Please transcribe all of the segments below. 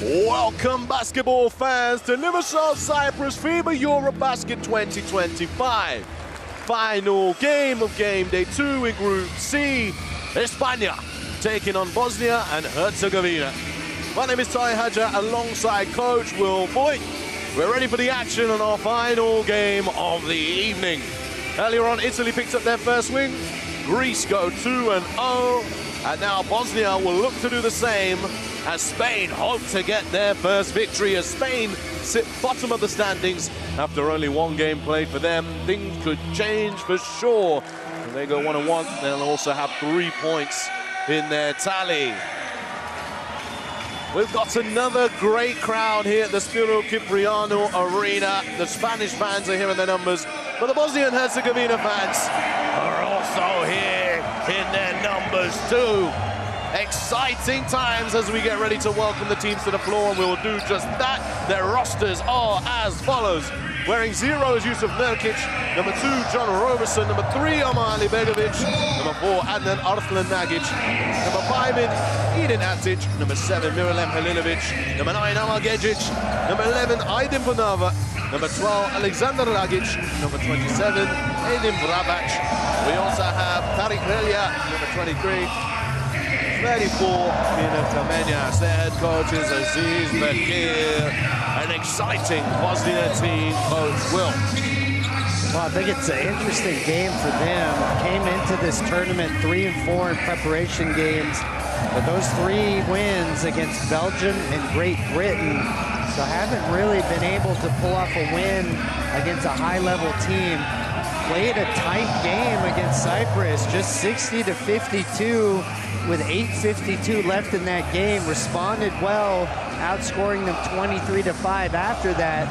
Welcome, basketball fans, to Limassol, Cyprus FIBA EuroBasket 2025. Final game of game day 2 in Group C. España taking on Bosnia and Herzegovina. My name is Ty Hadja, alongside Coach Will Boyd. We're ready for the action on our final game of the evening. Earlier on, Italy picked up their first win. Greece go 2-0. And now Bosnia will look to do the same as Spain hope to get their first victory, as Spain sit bottom of the standings after only one game played for them. Things could change for sure. If they go 1-1, they'll also have 3 points in their tally. We've got another great crowd here at the Spiro Cipriano Arena. The Spanish fans are here in their numbers, but the Bosnia and Herzegovina fans are also here in their numbers too. Exciting times as we get ready to welcome the teams to the floor, and we will do just that. Their rosters are as follows. Wearing 0 is Yusuf Nurkic, number 2, John Roberson, number 3, Omar Alibegovic, number 4, Adnan Arslan Nagic, number 5, Edin Atic, number 7, Miralem Halilovic, number 9, Amar Gejic, number 11, Aydin Panava, number 12, Alexander Lagic, number 27, Edin Vrabac. We also have Tariq Relia, number 23, 34, Mina Kamenyas. Their head coach is Aziz Bekir. An exciting Bosnia team, Coach Will. Well, I think it's an interesting game for them. Came into this tournament 3-4 in preparation games, but those 3 wins against Belgium and Great Britain, so haven't really been able to pull off a win against a high-level team. Played a tight game against Cyprus, just 60-52 with 8:52 left in that game. Responded well, outscoring them 23-5 after that,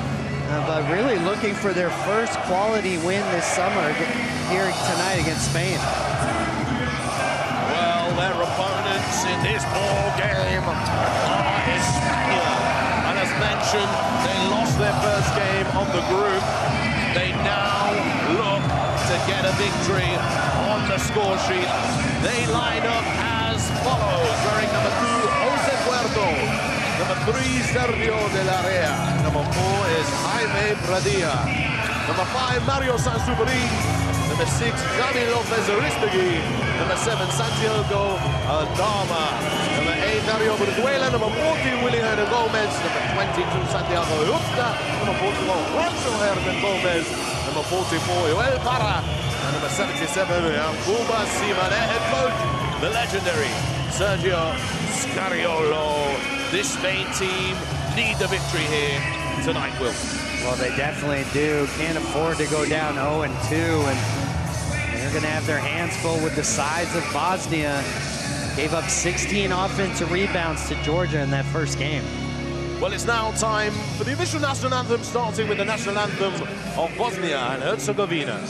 but really looking for their first quality win this summer here tonight against Spain. Well, their opponents in this ball game are España. And as mentioned, they lost their first game of the group. They now look to get a victory on the score sheet. They line up as follows. Wearing number 2, Jose Puerto. Number 3, Sergio De La Rea. Number 4 is Jaime Pradilla. Number 5, Mario Sansubri. Number 6, Javi Lopez Aristegui. Number 7, Santiago Adama. Number 8, Dario Brizuela. Number 14, Willy Hernan Gomez. Number 22, Santiago Ufta. Number 41, Juancho Hernan Gomez. Number 44, Joel Parra. And number 77, Yankuba Simane. Head coach, the legendary Sergio Scariolo. This Spain team need the victory here tonight, Will. Well, they definitely do. Can't afford to go down 0-2, and they're going to have their hands full with the size of Bosnia. Gave up 16 offensive rebounds to Georgia in that first game. Well, it's now time for the official national anthem, starting with the national anthem of Bosnia and Herzegovina.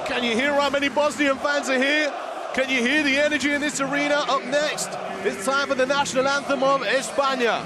Can you hear how many Bosnian fans are here? Can you hear the energy in this arena? Up next, it's time for the national anthem of España.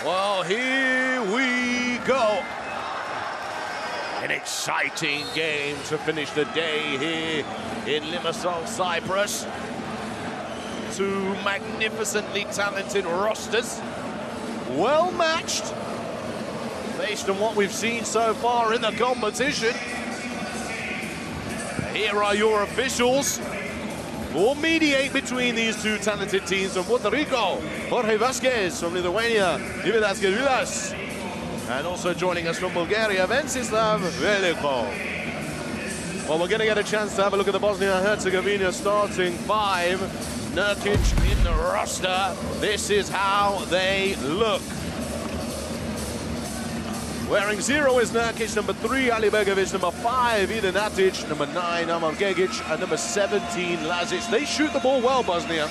Well, here we go. An exciting game to finish the day here in Limassol, Cyprus. Two magnificently talented rosters, well matched based on what we've seen so far in the competition. Here are your officials who will mediate between these two talented teams. From Puerto Rico, Jorge Vázquez. From Lithuania, Ividas Gervidas. And also joining us from Bulgaria, Vensislav Veliko. Well, we're going to get a chance to have a look at the Bosnia and Herzegovina starting five. Nurkic in the roster. This is how they look. Wearing 0 is Nurkic, number 3, Ali Begovic, number 5, Ida Natic, number 9, Amar Gegic, and number 17, Lazic. They shoot the ball well, Bosnia.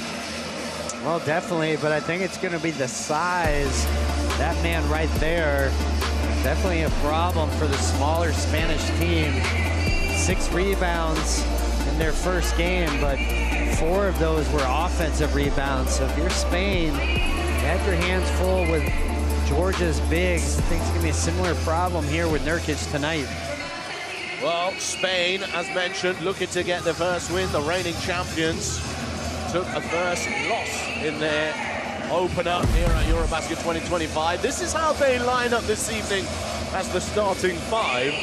Well, definitely, but I think it's going to be the size. That man right there, definitely a problem for the smaller Spanish team. 6 rebounds in their first game, but 4 of those were offensive rebounds. So if you're Spain, you had your hands full with Georgia's bigs. I think it's going to be a similar problem here with Nurkic tonight. Well, Spain, as mentioned, looking to get the first win. The reigning champions took a first loss in their opener here at EuroBasket 2025. This is how they line up this evening as the starting five.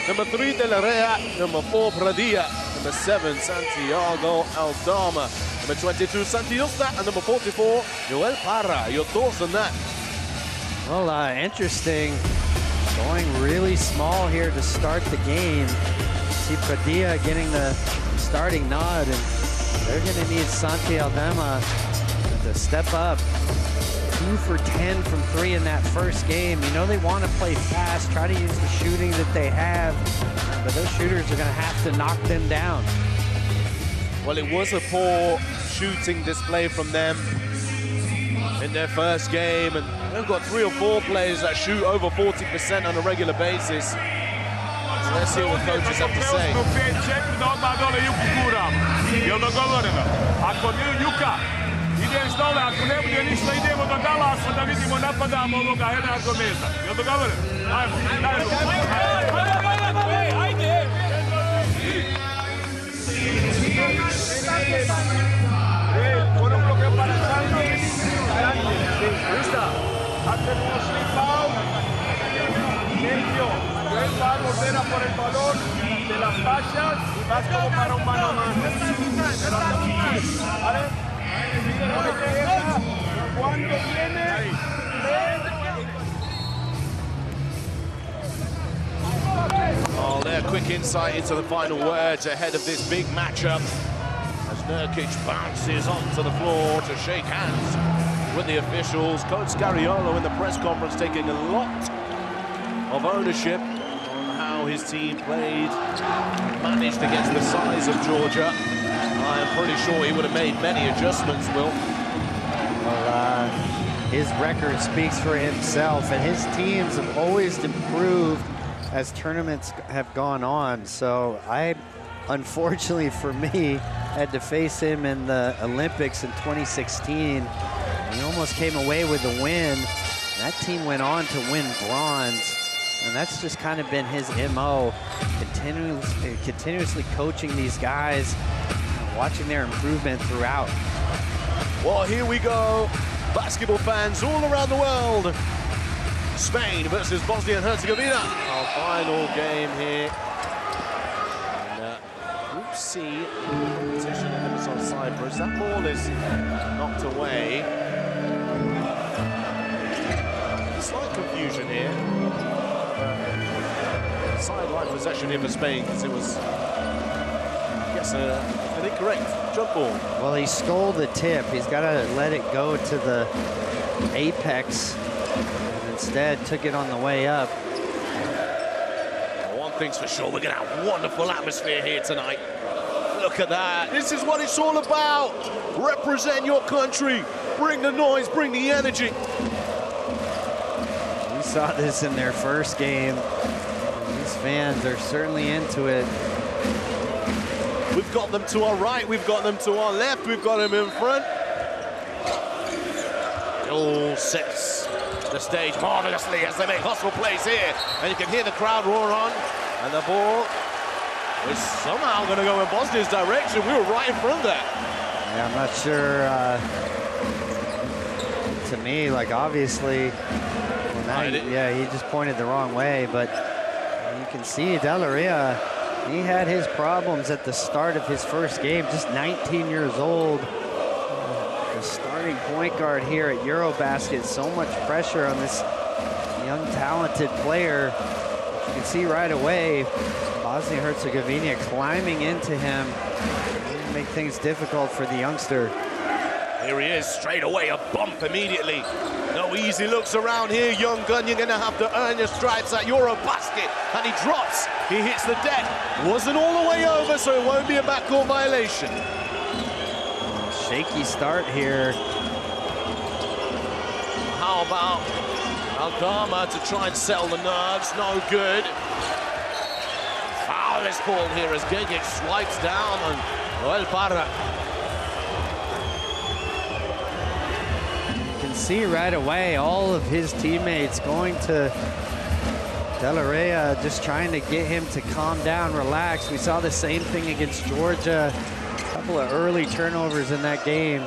Number 3, De La Rea. Number 4, Pradilla. Number 7, Santiago Aldama. Number 22, Santiusta. And number 44, Joel Parra. Your thoughts on that? Well, interesting. Going really small here to start the game. See Pradilla getting the starting nod, and they're going to need Santi Aldama to step up. 2 for 10 from 3 in that first game. You know they want to play fast, try to use the shooting that they have, but those shooters are going to have to knock them down. Well, it was a poor shooting display from them in their first game, and they've got 3 or 4 players that shoot over 40% on a regular basis. So let's see what coaches have to say. Va a volver a por el balón de las fallas y vas como para un mano a mano. ¿Vale? Cuando viene, Oh, their quick insight into the final words ahead of this big matchup as Nurkic bounces onto the floor to shake hands with the officials. Coach Scariolo in the press conference taking a lot of ownership on how his team played, managed against the size of Georgia. I am pretty sure he would have made many adjustments, Will. Well, his record speaks for himself, and his teams have always improved as tournaments have gone on. So I, unfortunately for me, had to face him in the Olympics in 2016. He almost came away with the win. That team went on to win bronze. And that's just kind of been his MO, continuously coaching these guys, watching their improvement throughout. Well, here we go. Basketball fans all around the world. Spain versus Bosnia and Herzegovina. Our final game here. And, Group C, position in Cyprus. That ball is knocked away. Slight confusion here. Sideline possession here for Spain because it was, I guess, an incorrect jump ball. Well, he stole the tip. He's got to let it go to the apex. And instead, took it on the way up. One thing's for sure, we're going to have a wonderful atmosphere here tonight. Look at that. This is what it's all about. Represent your country. Bring the noise, bring the energy. We saw this in their first game. These fans are certainly into it. We've got them to our right, we've got them to our left, we've got them in front. All sets the stage marvelously as they make hustle plays here. And you can hear the crowd roar on. And the ball is somehow going to go in Bosnia's direction. We were right in front of that. Yeah, I'm not sure. To me, like, obviously, well, now, yeah, he just pointed the wrong way. But you can see Della Ria, he had his problems at the start of his first game, just 19 years old. The starting point guard here at EuroBasket, so much pressure on this young, talented player. You can see right away, Bosnia and Herzegovina climbing into him, make things difficult for the youngster. Here he is, straight away, a bump immediately. No easy looks around here, young gun. You're gonna have to earn your stripes at EuroBasket. And he drops, he hits the deck. Wasn't all the way over, so it won't be a backcourt violation. Shaky start here. How about Aldama to try and settle the nerves? No good. Foul is called here as Gegic swipes down on Joel Parra. You can see right away all of his teammates going to Della Ria, just trying to get him to calm down, relax. We saw the same thing against Georgia. A couple of early turnovers in that game.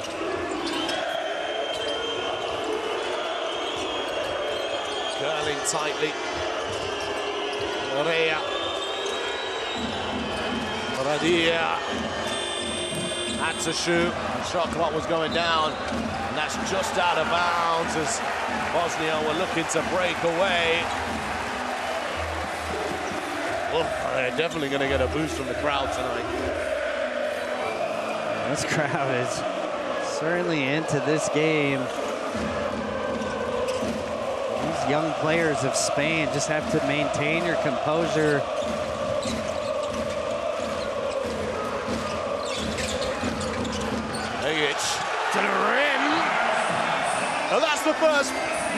Curling tightly. Rea. Radia. Had to shoot. Shot clock was going down. And that's just out of bounds as Bosnia were looking to break away. Oh, they're definitely going to get a boost from the crowd tonight. This crowd is certainly into this game. These young players of Spain just have to maintain your composure. Gegic to the rim. And that's the first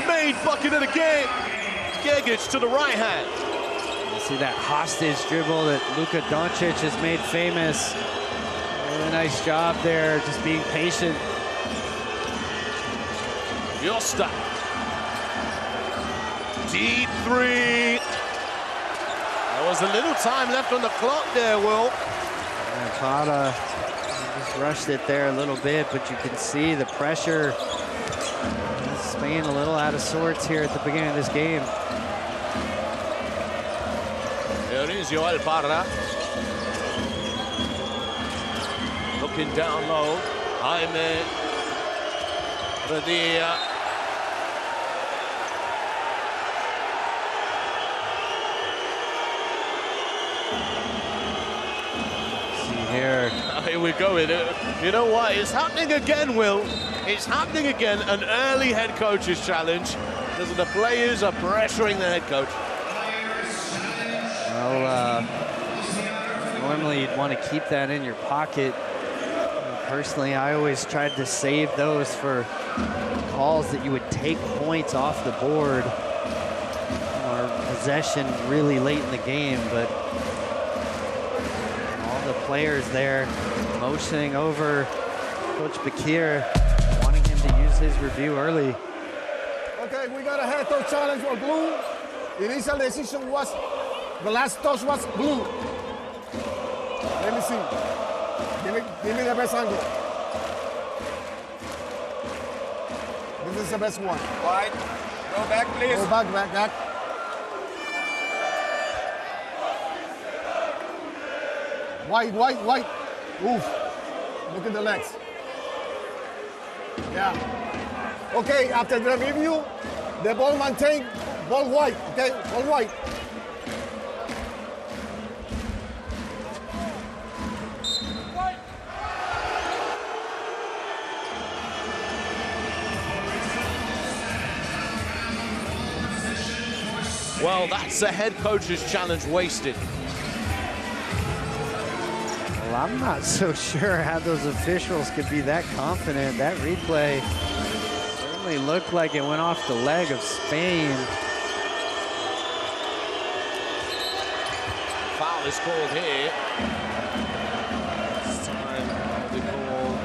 made bucket of the game. Gegic to the right hand. You see that hostage dribble that Luka Doncic has made famous. Really nice job there, just being patient. Josta. Deep three. There was a little time left on the clock there, Will. And Parra just rushed it there a little bit, but you can see the pressure. Spain a little out of sorts here at the beginning of this game. There is Joel Parra. Looking down low. Jaime. Radia. See here. Here we go with it. You know what? It's happening again, Will. It's happening again. An early head coach's challenge. Because the players are pressuring the head coach. Well, normally you'd want to keep that in your pocket. Personally, I always tried to save those for calls that you would take points off the board or possession really late in the game, but all the players there motioning over Coach Bakir, wanting him to use his review early. Okay, we got a head to challenge on blue. Initial decision was, the last touch was blue. Let me see. Give me the best angle. This is the best one. Wide. Go back, please. Go back. White. Oof. Look at the legs. Yeah. Okay, after the review, the ball maintain ball white. Okay, ball white. Well, that's the head coach's challenge wasted. Well, I'm not so sure how those officials could be that confident. That replay certainly looked like it went off the leg of Spain. Foul is called here. This time they call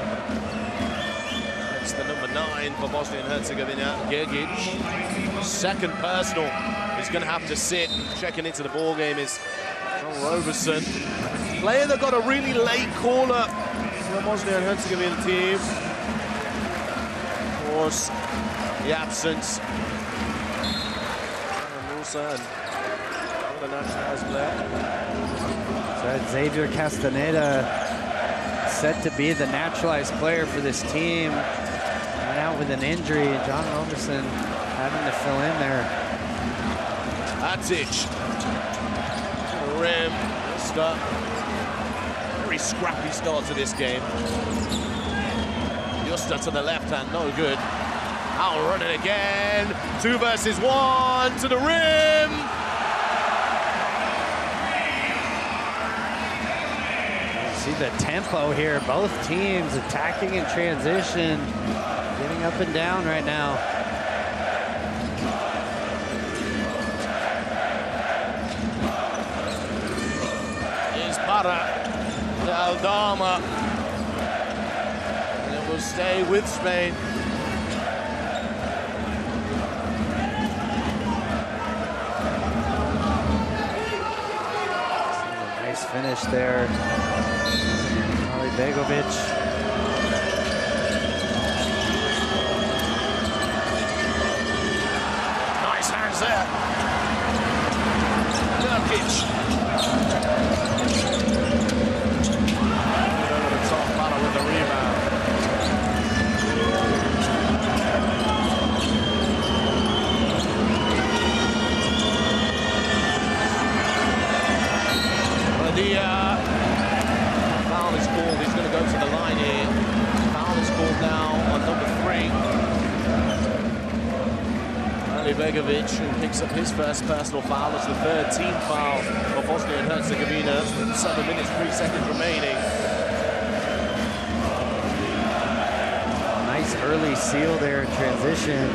it's the number 9 for Bosnia and Herzegovina, Gergic. Second personal. He's going to have to sit. Checking into the ball game is Roberson. Player that got a really late caller for the Bosnia and Herzegovina team. Of course, the absence. Musa and the nationals player. So Xavier Castaneda set to be the naturalized player for this team. Went out with an injury. John Roberson having to fill in there. Atic. Rim. Start. Very scrappy start to this game. Justa to the left hand, no good. I'll run it again. 2 versus 1 to the rim. See the tempo here. Both teams attacking in transition, getting up and down right now. Aldama, and it will stay with Spain. Nice finish there. Begovic. Nice hands there. Nurkic. With the rebound. Foul is called. He's going to go to the line here. Foul is called now on number 3. Begovic, who picks up his first personal foul. It's the 3rd team foul for Bosnia and Herzegovina. 7 minutes, 3 seconds remaining. Nice early seal there in transition.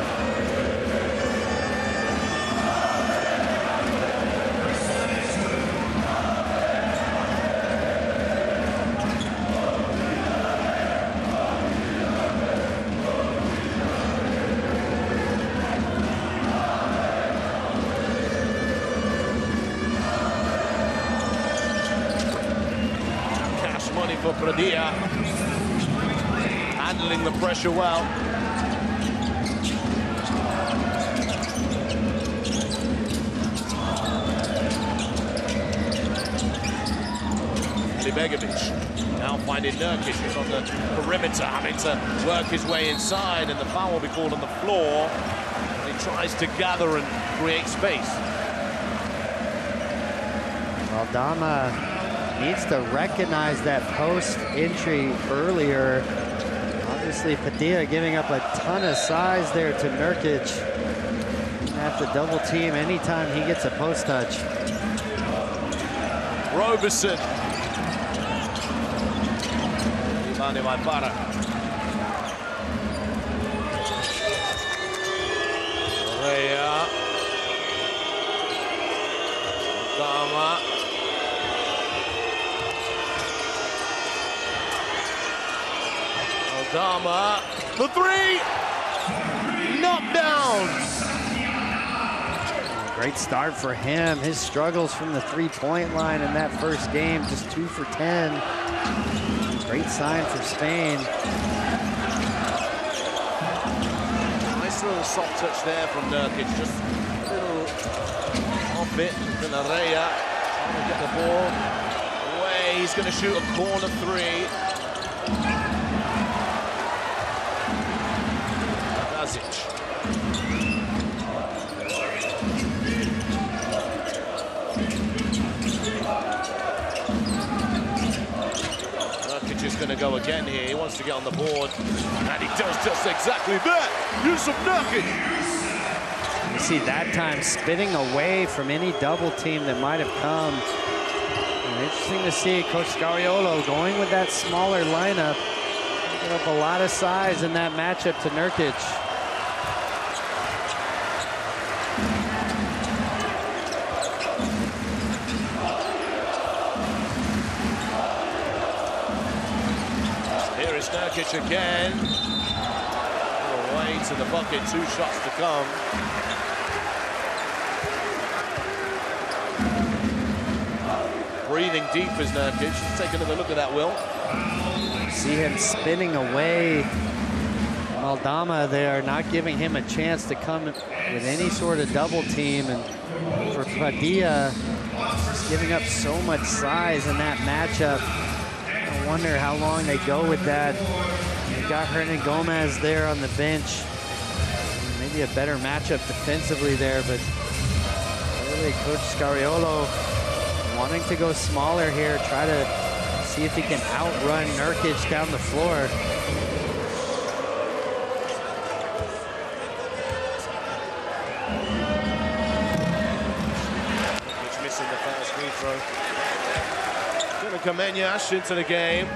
Cash money for Pradia. Handling the pressure well. Begovic now finding Nurkic, who's on the perimeter, having to work his way inside, and the foul will be called on the floor. And he tries to gather and create space. Aldama needs to recognize that post entry earlier. Obviously, Padilla giving up a ton of size there to Nurkic. Have to double team anytime he gets a post touch. Roberson. Ivane Vaipara. Correa. Aldama. Aldama, the 3, knocked down. Great start for him. His struggles from the three-point line in that first game, just 2 for 10. Great sign for Spain. Nice little soft touch there from Nurkic. Just a little off it. Villarreal trying to get the ball away. He's going to shoot a corner three. Nurkic. Is going to go again here. He wants to get on the board, and he does just exactly that. Use of Nurkic. You see that time spinning away from any double team that might have come. And interesting to see Coach Scariolo going with that smaller lineup. Picking up a lot of size in that matchup to Nurkic. Nurkic again. Away to the bucket, 2 shots to come. Breathing deep is Nurkic. Take another look at that, Will. See him spinning away. Aldama there, not giving him a chance to come with any sort of double team. And for Padilla, just giving up so much size in that matchup. I wonder how long they go with that. They got Hernan Gomez there on the bench. Maybe a better matchup defensively there, but really Coach Scariolo wanting to go smaller here, try to see if he can outrun Nurkic down the floor. Nurkic missing the first free throw. Kamenyash into the game.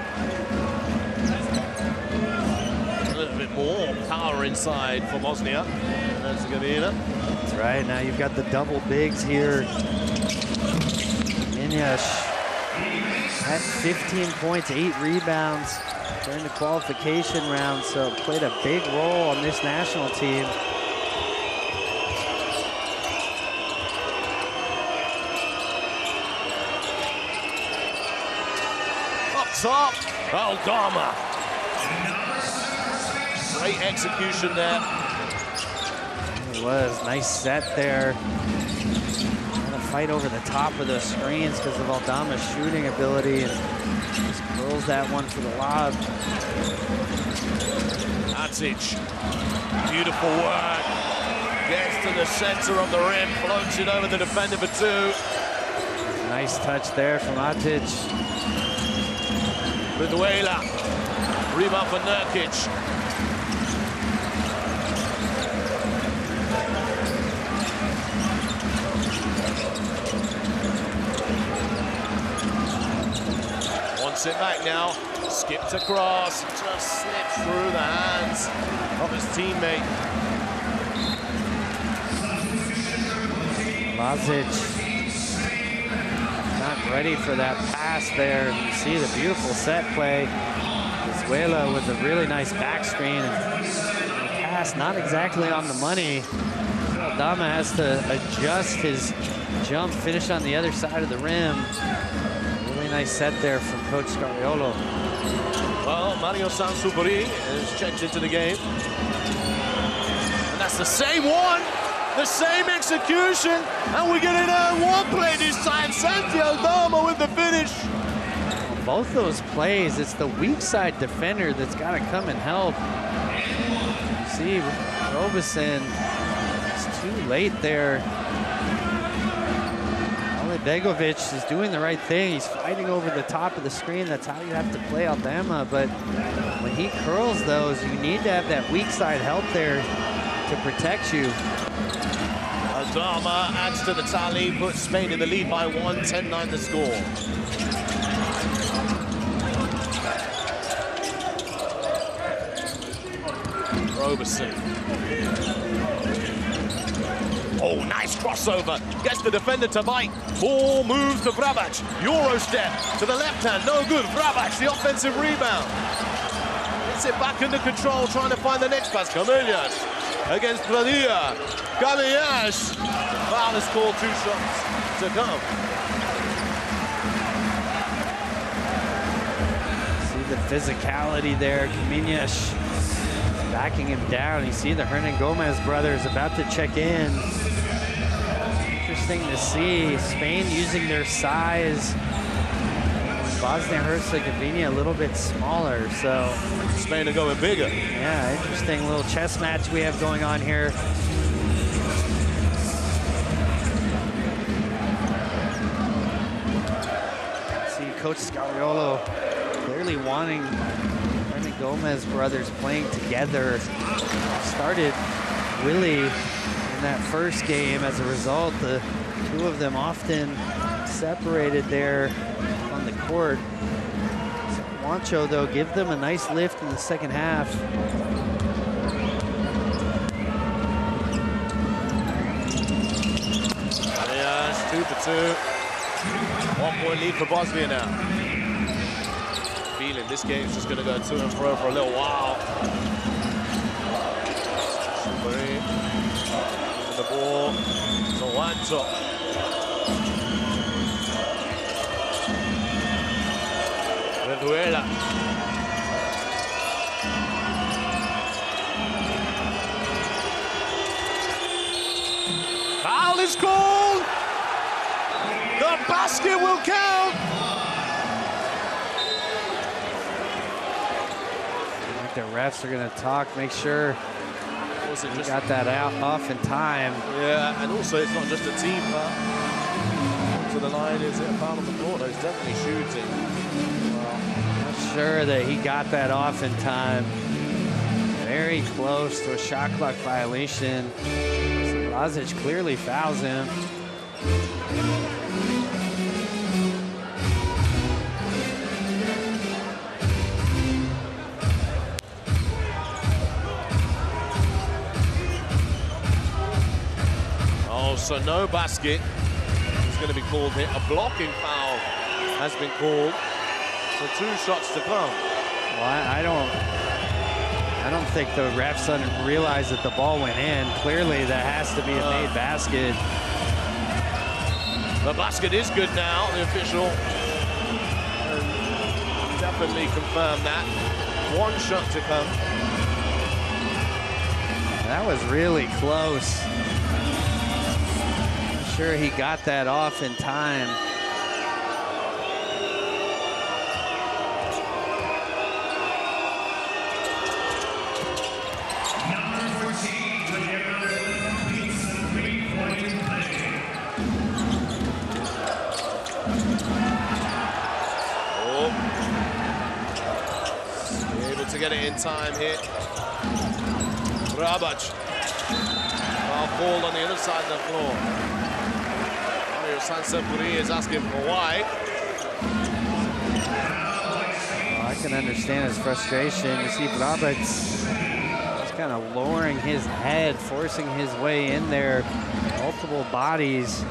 A little bit more power inside for Bosnia and Herzegovina. That's right. Now you've got the double bigs here. Kamenyash had 15 points, 8 rebounds during the qualification round, so played a big role on this national team. Top, Aldama. Great execution there. It was nice set there. Trying to fight over the top of those screens because of Aldama's shooting ability, and just curls that one for the lob. Atic, beautiful work. Gets to the center of the rim, floats it over the defender for 2. Nice touch there from Atic. Venezuela, rebound for Nurkic. Wants it back now, skipped across, just slipped through the hands of his teammate. Lazic not ready for that pass there. You see the beautiful set play. Venezuela with a really nice back screen. And the pass not exactly on the money. Aldama has to adjust his jump, finish on the other side of the rim. Really nice set there from Coach Scariolo. Well, Mario Sansupuri has checked into the game. And that's the same one. The same execution, and we get it on one play this time. Santi Aldama with the finish. Both those plays, it's the weak side defender that's got to come and help. You see, Robeson is too late there. Begovic is doing the right thing. He's fighting over the top of the screen. That's how you have to play Aldama. But when he curls those, you need to have that weak side help there to protect you. Aldama adds to the tally, puts Spain in the lead by 1, 10-9 the score. Robeson. Oh, nice crossover. Gets the defender to bite. Ball moves to Vrabac. Euro step to the left hand. No good. Vrabac, the offensive rebound. Gets it back under control, trying to find the next pass. Kamenyash against Padilla. Kamenyash. Foul is called, 2 shots to come. See the physicality there. Caminhas backing him down. You see the Hernan Gomez brothers about to check in. Interesting to see Spain using their size. Bosnia and Herzegovina a little bit smaller, so Spain are going bigger. yeah, interesting little chess match we have going on here. See Coach Scariolo clearly wanting Hernan Gomez brothers playing together. Started really in that first game. As a result, the two of them often separated there on the court. Juancho, though, give them a nice lift in the second half. Yeah, it's 2 for 2. 1-point lead for Bosnia now. Feeling this game's just going to go to and fro for a little while. The ball to Juancho. Venezuela. Foul is called. The basket will count. I think the refs are going to talk, make sure he got that out off in time. Yeah, and also it's not just a team foul. To the line, is it a foul on the floor? No, he's definitely shooting. Not sure that he got that off in time. Very close to a shot clock violation. Lazic clearly fouls him. Oh, so no basket is going to be called here. A blocking foul has been called. So 2 shots to come. Well, I don't think the refs didn't realize that the ball went in. Clearly, that has to be a made basket. The basket is good now, the official. Definitely confirmed that. 1 shot to come. That was really close. I'm sure he got that off in time. To get it in time here. Rabac. Foul ball on the other side of the floor. Mario Sansepuri is asking for why. Well, I can understand his frustration. You see Rabac just kind of lowering his head, forcing his way in there. Multiple bodies.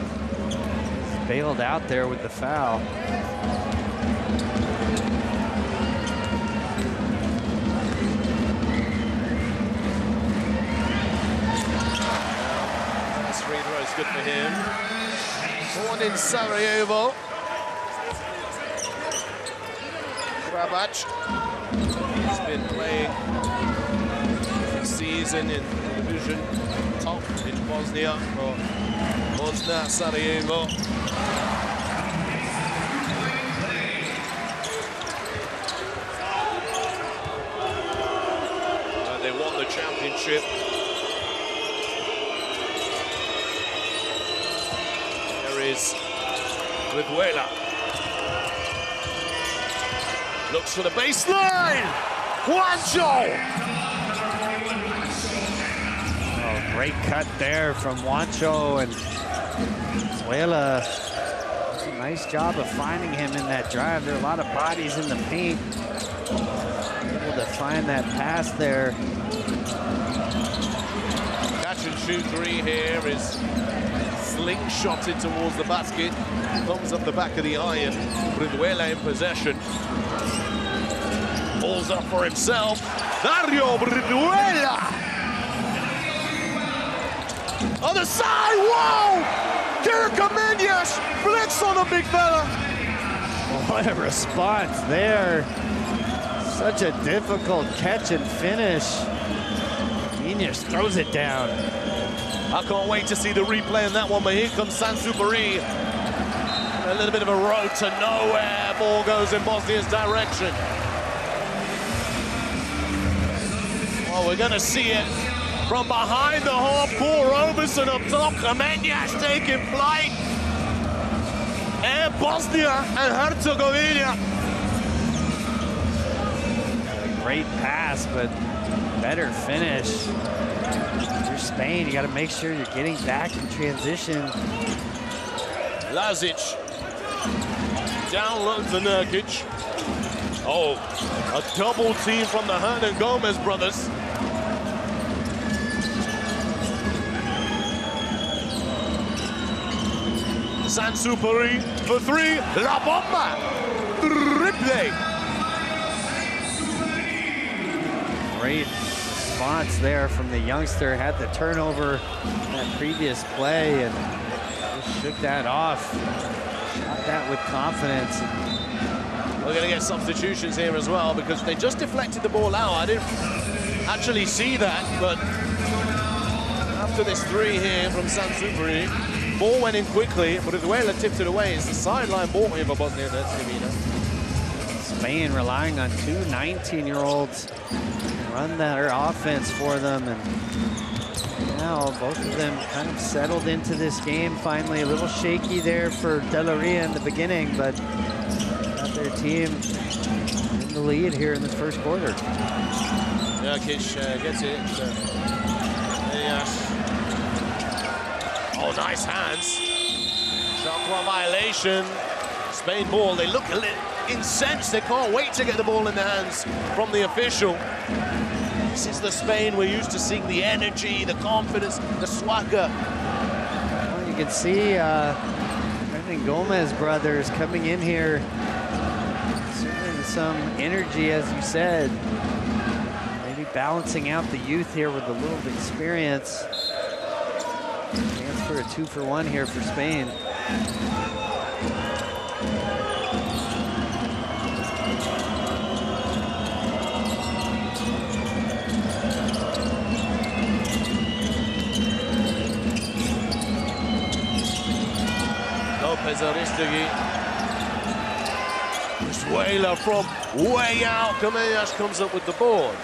He's bailed out there with the foul. Good for him. Born in Sarajevo. Rabac. He's been playing this season in division top in Bosnia for Bosnia Sarajevo. They won the championship. Is Venezuela. Looks for the baseline. Juancho. Oh, great cut there from Juancho, and Venezuela does a nice job of finding him in that drive. There are a lot of bodies in the paint. Able to find that pass there. Catch and shoot 3 here is slingshotted towards the basket. Comes up the back of the iron. Venezuela in possession. Balls up for himself. Dario Venezuela. Other side, whoa! Kirka Menyash flicks on the big fella. What a response there. Such a difficult catch and finish. Menyash throws it down. I can't wait to see the replay on that one, but here comes Sansupari. A little bit of a road to nowhere. Ball goes in Bosnia's direction. Well, we're gonna see it from behind the half court. Roberson up top, Menyash taking flight. And Bosnia and Herzegovina. A great pass, but better finish. If you're Spain, you got to make sure you're getting back in transition. Lazic down low to Nurkic. Oh, a double team from the Hernan Gomez brothers. Sansupari for three. La Bomba. Triple. Great response there from the youngster. Had the turnover in that previous play and just shook that off. Shot that with confidence. We're going to get substitutions here as well because they just deflected the ball out. I didn't actually see that, but after this three here from Sansupari, ball went in quickly, but Brizuela tipped it away. It's the sideline ball here for Bosnia and Herzegovina. Spain relying on two 19-year-olds run their offense for them, and now both of them kind of settled into this game finally. A little shaky there for De La Ria in the beginning, but got their team in the lead here in the first quarter. Nurkic gets it. Oh, nice hands. Shot clock violation. Spain ball. They look a little incensed. They can't wait to get the ball in the hands from the official. This is the Spain we're used to seeing, the energy, the confidence, the swagger. Well, you can see Hernan Gomez brothers coming in here, certainly some energy, as you said. Maybe balancing out the youth here with a little experience. Chance for a 2-for-1 here for Spain. Lopez Aristegui. Brizuela from way out. Menyash comes up with the board.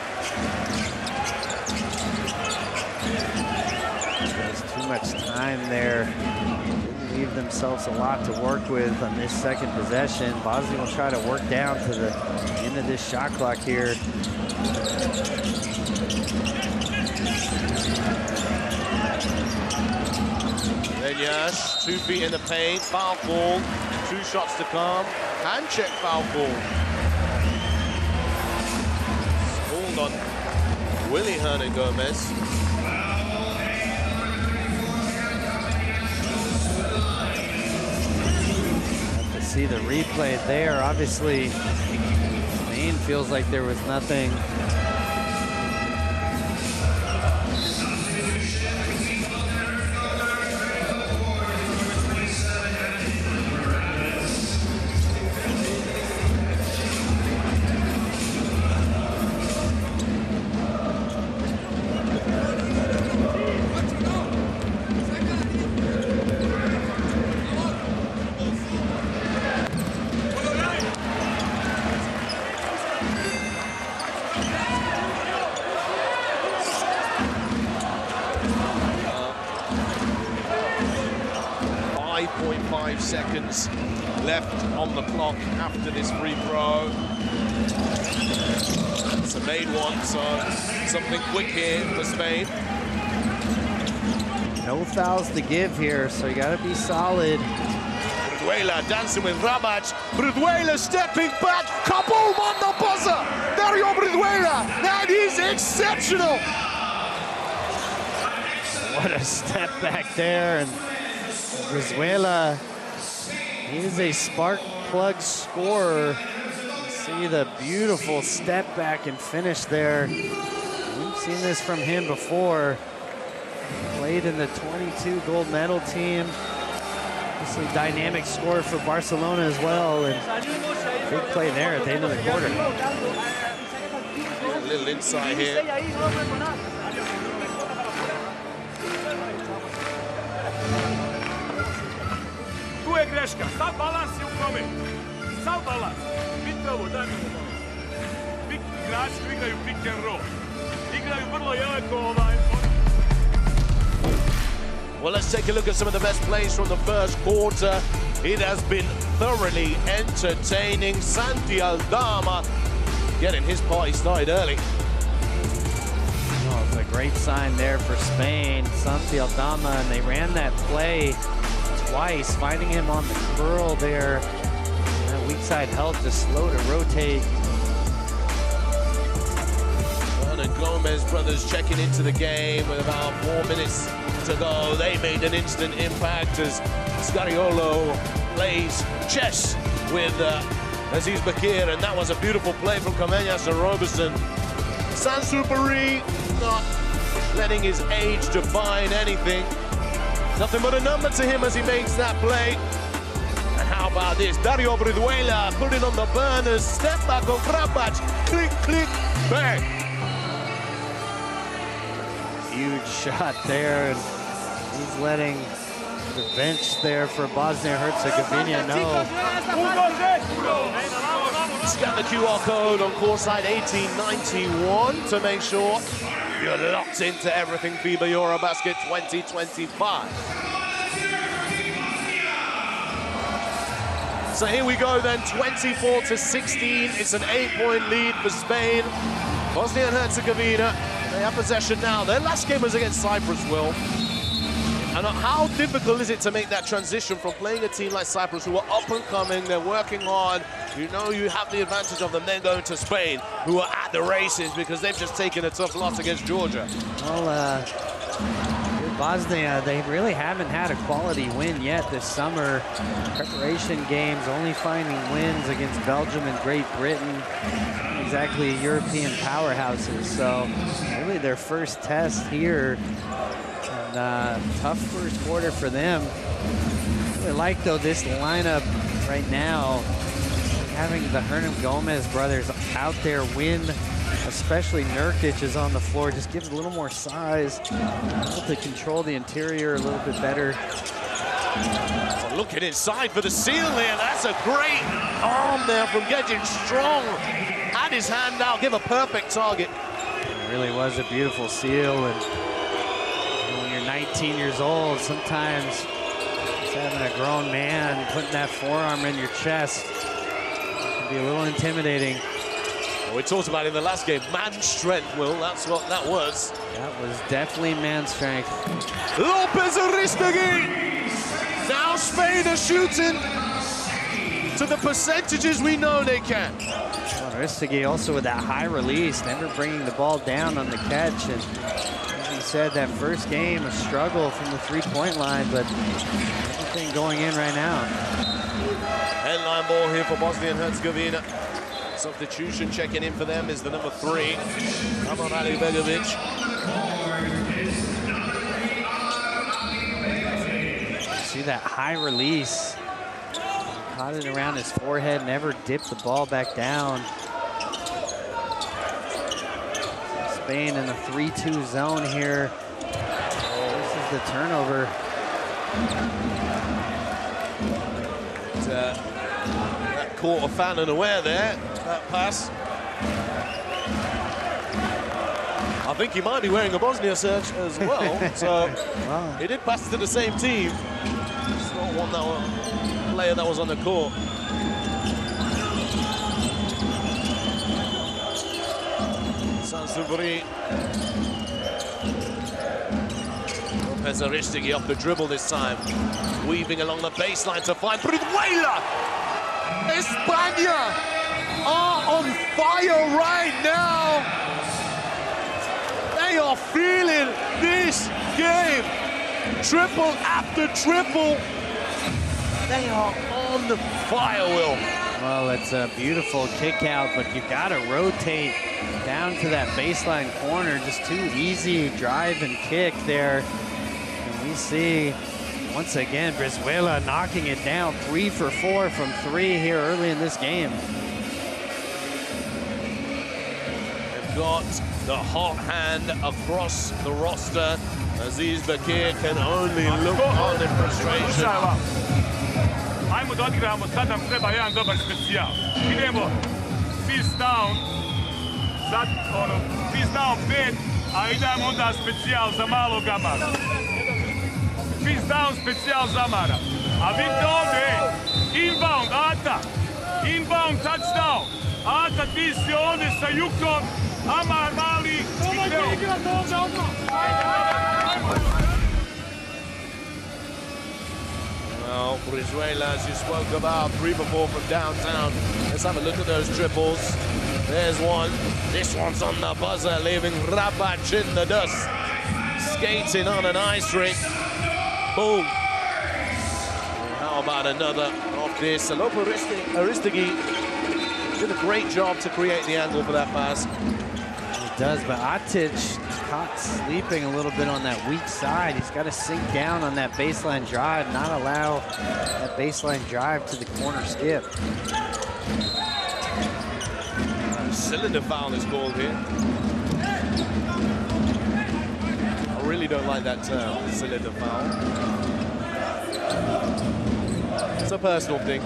There's too much time there. Didn't leave themselves a lot to work with on this second possession. Bosnia will try to work down to the end of this shot clock here. Menyash, 2 feet in the paint, foul call, 2 shots to come, hand check foul call. Called on Willie Hernan Gomez. Have to see the replay there. Obviously, Spain feels like there was nothing. Seconds left on the clock after this free throw. It's a made one, so something quick here for Spain. No fouls to give here, so you got to be solid. Brizuela dancing with Rabac. Brizuela stepping back. Kaboom on the buzzer. Dario Brizuela. And he's exceptional. What a step back there. And Brizuela, he is a spark plug scorer. You see the beautiful step back and finish there. We've seen this from him before. Played in the 22 gold medal team. Obviously dynamic score for Barcelona as well, and big play there at the end of the quarter. A little insight here. Tu je greška, sav balans je u tome. Sav balans. Mitrovo, daj mi mu malo. Igrači igraju pick and roll. Igraju vrlo jako Well, let's take a look at some of the best plays from the first quarter. It has been thoroughly entertaining. Santi Aldama getting his party started early. Oh, it's a great sign there for Spain. Santi Aldama, and they ran that play twice, finding him on the curl there. That weak side help to slow to rotate. And Gomez brothers checking into the game with about 4 minutes to go. They made an instant impact as Scariolo plays chess with Aziz Bakir, and that was a beautiful play from Comenas and Roberson. Sansupari not letting his age define anything. Nothing but a number to him as he makes that play. And how about this? Dario Brizuela putting on the burners, step back on Grabac, click, click, bang. Huge shot there, and he's letting the bench there for Bosnia and Herzegovina know. Scan the QR code on courtside 1891 to make sure you're locked into everything FIBA EuroBasket 2025. So here we go then, 24-16. It's an 8-point lead for Spain. Bosnia and Herzegovina, they have possession now. Their last game was against Cyprus, Will. And how difficult is it to make that transition from playing a team like Cyprus, who are up and coming, they're working hard, you know you have the advantage of them, then going to Spain, who are at the races because they've just taken a tough loss against Georgia. Well, Bosnia, they really haven't had a quality win yet this summer. Preparation games, only finding wins against Belgium and Great Britain. Exactly European powerhouses, so really their first test here. And tough first quarter for them. I really like, though, this lineup right now, having the Hernan Gomez brothers out there win, especially Nurkic is on the floor, just gives a little more size, able to control the interior a little bit better. Oh, looking inside for the seal there, that's a great arm there from Getting Strong. Had his hand out, give a perfect target. It really was a beautiful seal, and when you're 19 years old, sometimes just having a grown man putting that forearm in your chest can be a little intimidating. Well, we talked about in the last game, man strength, Will, that's what that was. That was definitely man strength. Lopez Aristegui! Now Spain are shooting to the percentages we know they can. Well, Aristegui also with that high release, never bringing the ball down on the catch. And as he said, that first game, a struggle from the three-point line, but everything going in right now. Headline ball here for Bosnia and Herzegovina. Substitution checking in for them is the number 3, Amon Alibegovic. See that high release. Caught it around his forehead, never dipped the ball back down. Spain in the 3-2 zone here. This is the turnover. That caught a fan unaware there, that pass. I think he might be wearing a Bosnia shirt as well, so Wow. he did pass to the same team. It's not one player that was on the court. Sansupari. Lopez Aristegui off the dribble this time. Weaving along the baseline to find Brizuela. España are on fire right now. They are feeling this game. Triple after triple. They are on fire, Will. Well, it's a beautiful kick out, but you got to rotate down to that baseline corner. Just too easy drive and kick there. And we see, once again, Brizuela knocking it down. 3 for 4 from 3 here early in this game. They've got the hot hand across the roster. Aziz Bakir can only look on in frustration. Ajmo da odigramo, sad nam treba jedan dobar specijal. Idemo fist down, sad fist down 5, a idemo onda specijal za malog Amara. Fist down, specijal za Amara. A vidite ovdje, inbound, Ata, inbound touchdown. Ata, ti si ovdje sa Jukom, Amar mali, Well, Brizuela, as you spoke about, 3 for 4 from downtown. Let's have a look at those triples. There's one. This one's on the buzzer, leaving Rabac in the dust. Skating on an ice rink. Boom. And how about another off this? Alopo Aristigi did a great job to create the angle for that pass. He does, but Atic caught sleeping a little bit on that weak side. He's got to sink down on that baseline drive, not allow that baseline drive to the corner skip. Cylinder foul is called here. I really don't like that term, cylinder foul. It's a personal thing.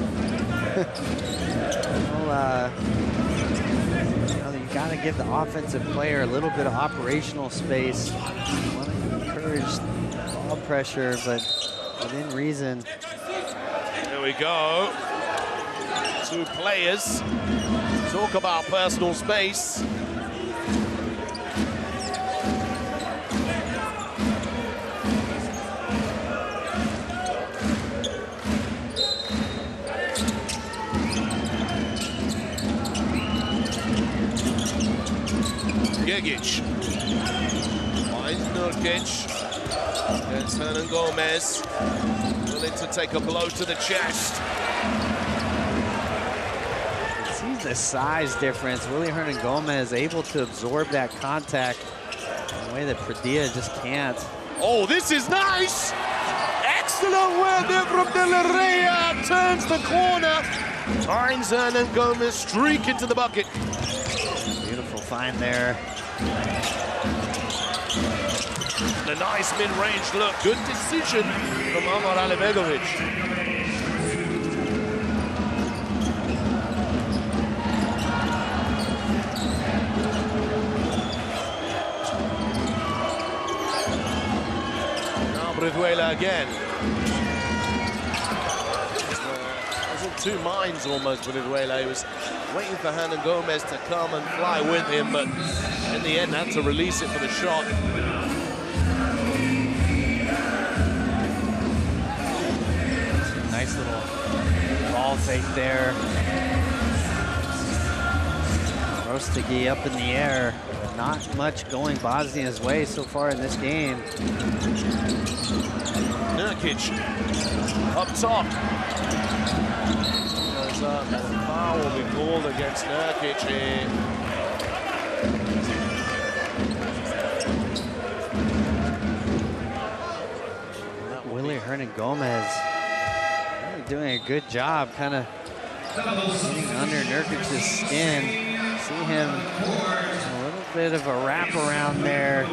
Well, you got to give the offensive player a little bit of operational space. You want to encourage ball pressure, but within reason. There we go. 2 players. Talk about personal space. Gigic finds Nurkic. Against Hernan Gomez. Willing to take a blow to the chest. See the size difference. Willie Hernan Gomez able to absorb that contact in a way that Padilla just can't. Oh, this is nice! Excellent work there from De La Rey. Turns the corner. Finds Hernan Gomez streak into the bucket. Beautiful find there. A nice mid-range look. Good decision from Amar Alibegovic. Now Brizuela again. Was in 2 minds almost, Brizuela. He was waiting for Hernan Gomez to come and fly with him, but in the end had to release it for the shot. Nice little ball fake there. Rostigi up in the air, but not much going Bosnia's way so far in this game. Nurkic up top. Goes up, and a foul will be called against Nurkic here. Willie Hernan Gomez really doing a good job kind of getting under Nurkic's skin. See him a little bit of a wraparound there.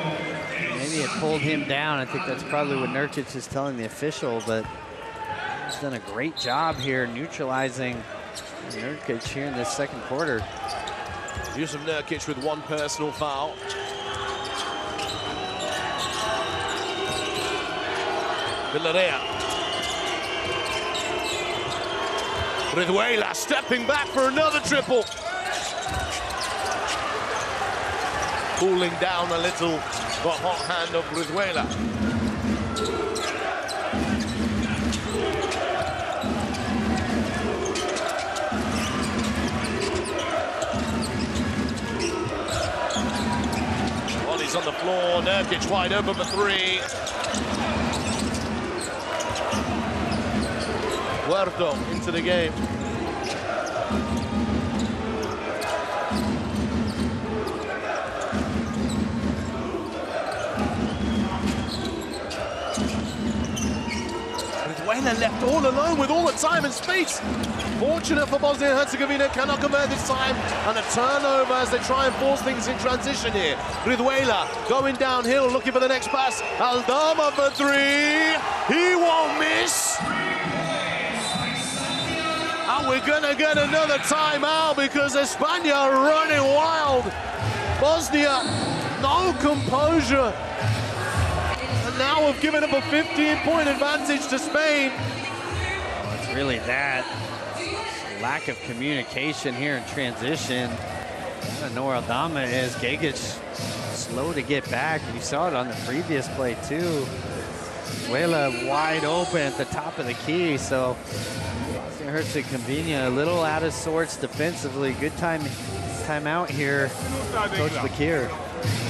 Maybe it pulled him down. I think that's probably what Nurkic is telling the official, but he's done a great job here neutralizing Nurkic here in this second quarter. Yusuf Nurkic with 1 personal foul. Villarreal. Brizuela stepping back for another triple. Cooling down a little the hot hand of Brizuela. Volley's on the floor, Nurkic wide open for 3. Puerto into the game. Vela left all alone with all the time and space. Fortunate for Bosnia and Herzegovina, cannot convert this time. And a turnover as they try and force things in transition here. Ridwela going downhill, looking for the next pass. Aldama for three. He won't miss. And we're gonna get another timeout because España are running wild. Bosnia, no composure. And now we've given up a 15-point advantage to Spain. Well, it's really that. Lack of communication here in transition. I don't know where Aldama is. Gegic slow to get back. You saw it on the previous play too. Vela wide open at the top of the key, so Herzegovina a little out of sorts defensively. Good timeout here, Coach Bakir.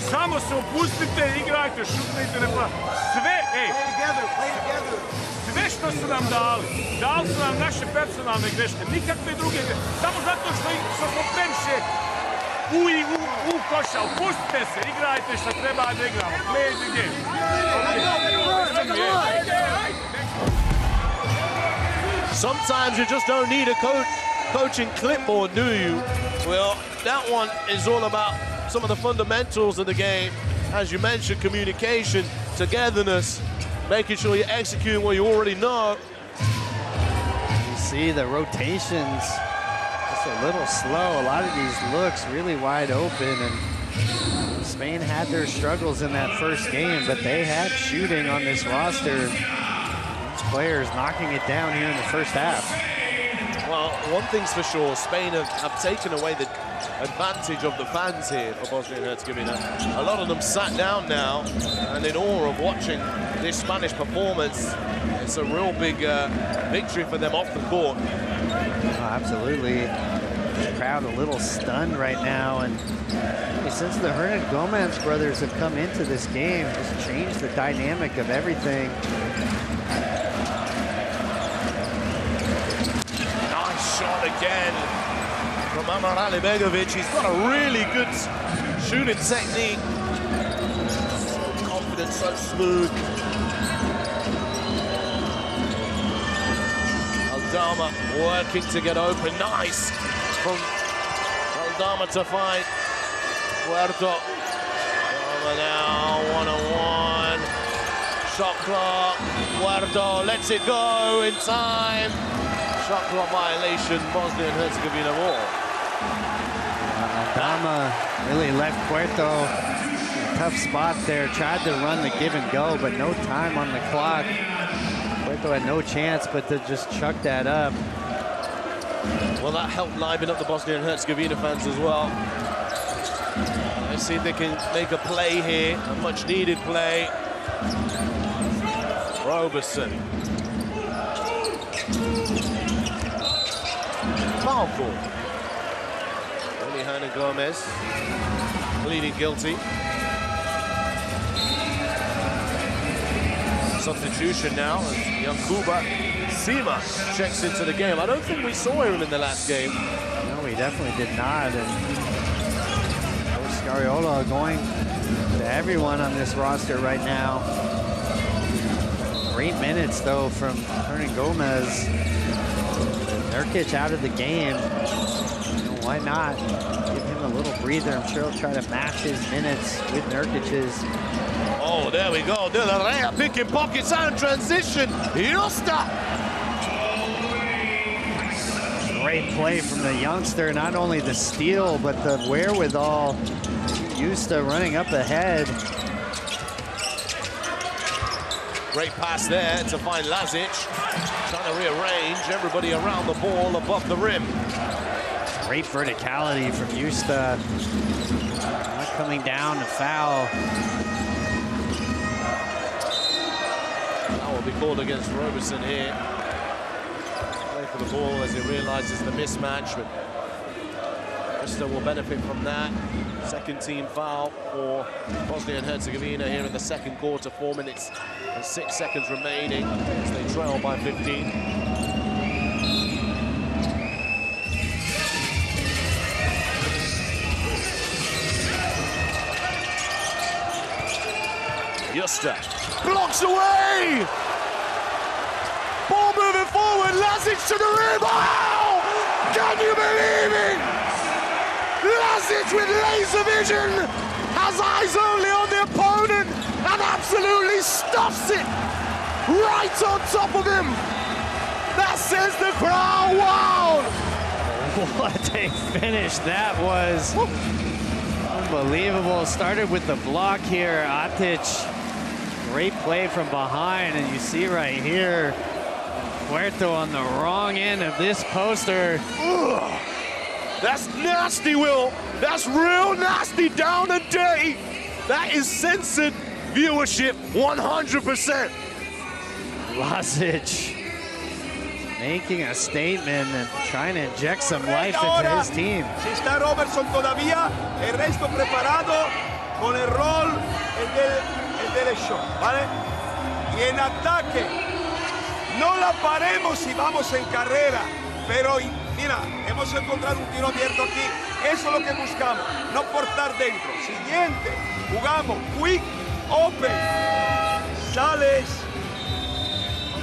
Samo se opustite, igrajte, šutnite, sve, sve što su nam dali su nam naše personalne greške, nikakve druge greške, samo zato što smo previše u koša. Opustite se, igrajte što treba da igramo. Play the game. Sometimes you just don't need a coaching clipboard, do you? Well, that one is all about some of the fundamentals of the game. As you mentioned, communication, togetherness, making sure you're executing what you already know. You see the rotations just a little slow. A lot of these looks really wide open, and Spain had their struggles in that first game, but they had shooting on this roster. Players knocking it down here in the first half. Well, one thing's for sure, Spain have taken away the advantage of the fans here for Bosnia and Herzegovina. A lot of them sat down now and in awe of watching this Spanish performance. It's a real big victory for them off the court. Oh, absolutely. The crowd a little stunned right now, and since the Hernan Gomez brothers have come into this game, just changed the dynamic of everything. Shot again from Amar Alibegovic. He's got a really good shooting technique. So confident, so smooth. Aldama working to get open. Nice from Aldama to find Puerto. Over now, one-on-one. Shot clock. Puerto lets it go in time. Shot clock violation, Bosnia and Herzegovina ball. Aldama really left Puerto in a tough spot there. Tried to run the give and go, but no time on the clock. Puerto had no chance but to just chuck that up. Well, that helped liven up the Bosnia and Herzegovina fans as well. Let's see if they can make a play here, a much needed play. Roberson. Foul call. Only Hernan Gomez pleading guilty. Substitution now as Yankuba Sima checks into the game. I don't think we saw him in the last game. No, he definitely did not. And Scariolo going to everyone on this roster right now. Great minutes though from Hernan Gomez. Nurkic out of the game. Why not? Give him a little breather. I'm sure he'll try to match his minutes with Nurkic's. Oh, there we go. De La Rea picking pockets out in transition. Yosta. Great play from the youngster. Not only the steal, but the wherewithal. Yosta running up ahead. Great pass there to find Lazic. Trying to rearrange everybody around the ball above the rim. Great verticality from Yosta. Not coming down to foul. That will be called against Roberson here. Play for the ball as he realizes the mismatch. But Yosta will benefit from that. Second team foul for Bosnia and Herzegovina here in the second quarter. 4 minutes and 6 seconds remaining as they trail by 15. Yosta blocks away! Ball Lazic to the rim. Oh! Can you believe it? Lazic with laser vision has eyes only on the opponent and absolutely stuffs it right on top of him. That says the crowd, wow! What a finish that was. Unbelievable. Started with the block here. Atic, great play from behind, and you see right here, Puerto on the wrong end of this poster. Ugh. That's nasty, Will. That's real nasty, down and dirty. That is censored viewership, 100%. Lazic making a statement and trying to inject some life into his team. Si está Robertson todavía, el resto preparado con el rol, el derecho, ¿vale? Y en ataque, no la paremos si vamos en carrera, pero mira, hemos encontrado un tiro abierto aquí. Eso es lo que buscamos, no portar dentro. Siguiente, jugamos quick, open, sales,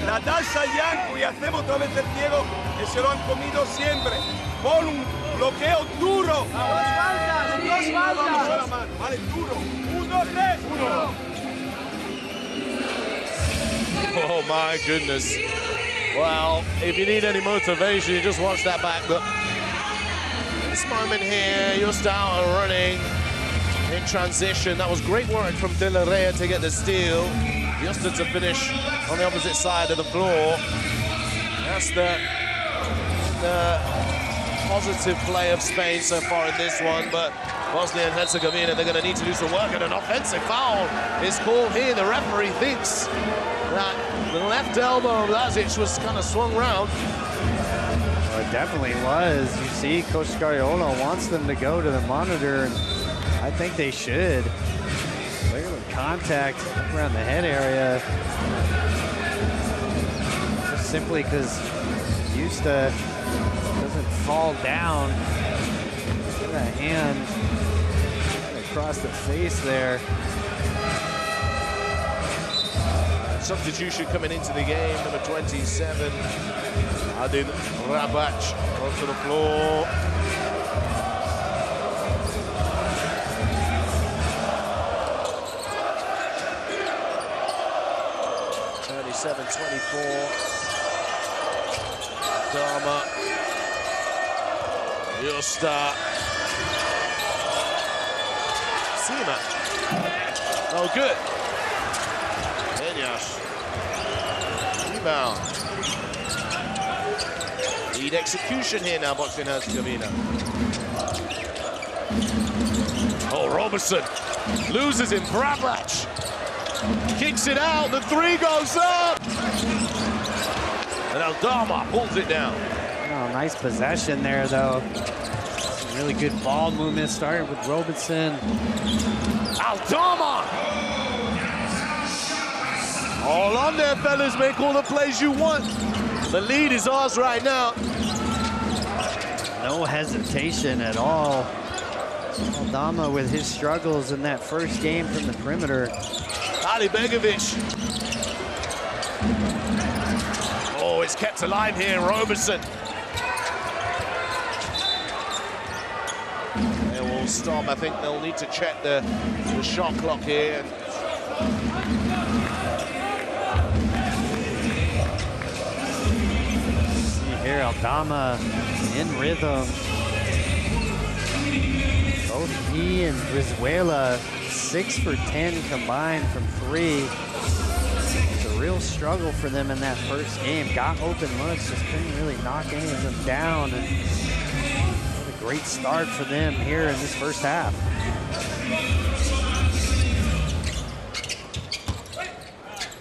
la das al Yanko y hacemos otra vez el ciego que se lo han comido siempre. Pon un bloqueo duro. Dos faltas. Vale, duro. 1, 3, 1. Oh my goodness. Well, if you need any motivation, you just watch that back. But this moment here, you're starting running in transition. That was great work from De La Rey to get the steal. Justa to finish on the opposite side of the floor. That's the positive play of Spain so far in this one, but Bosnia and Herzegovina, they're going to need to do some work, and an offensive foul is called here. The referee thinks that the left elbow of Lazic was kind of swung round. Well, it definitely was. You see, Coach Scariolo wants them to go to the monitor, and I think they should. Look at the contact around the head area. Just simply because Justa doesn't fall down. Look at that hand across the face there. Substitution coming into the game, number 27, Adin Rabac onto the floor. Dama, Justa, Sima, no good. Enyas, rebound. Lead execution here now, Bosnia and Herzegovina. Oh, Robertson loses him. Brabac kicks it out. The three goes up. And Aldama pulls it down. Oh, nice possession there, though. Some really good ball movement. Started with Robertson. Aldama! All on there, fellas. Make all the plays you want. The lead is ours right now. No hesitation at all. Aldama with his struggles in that first game from the perimeter. Ali Begovic. Oh, it's kept alive here, Robertson. They will stop. I think they'll need to check the shot clock here. See here, Aldama in rhythm. Both he and Brizuela 6 for 10 combined from 3. It's a real struggle for them in that first game. Got open looks, just couldn't really knock any of them down. And what a great start for them here in this first half.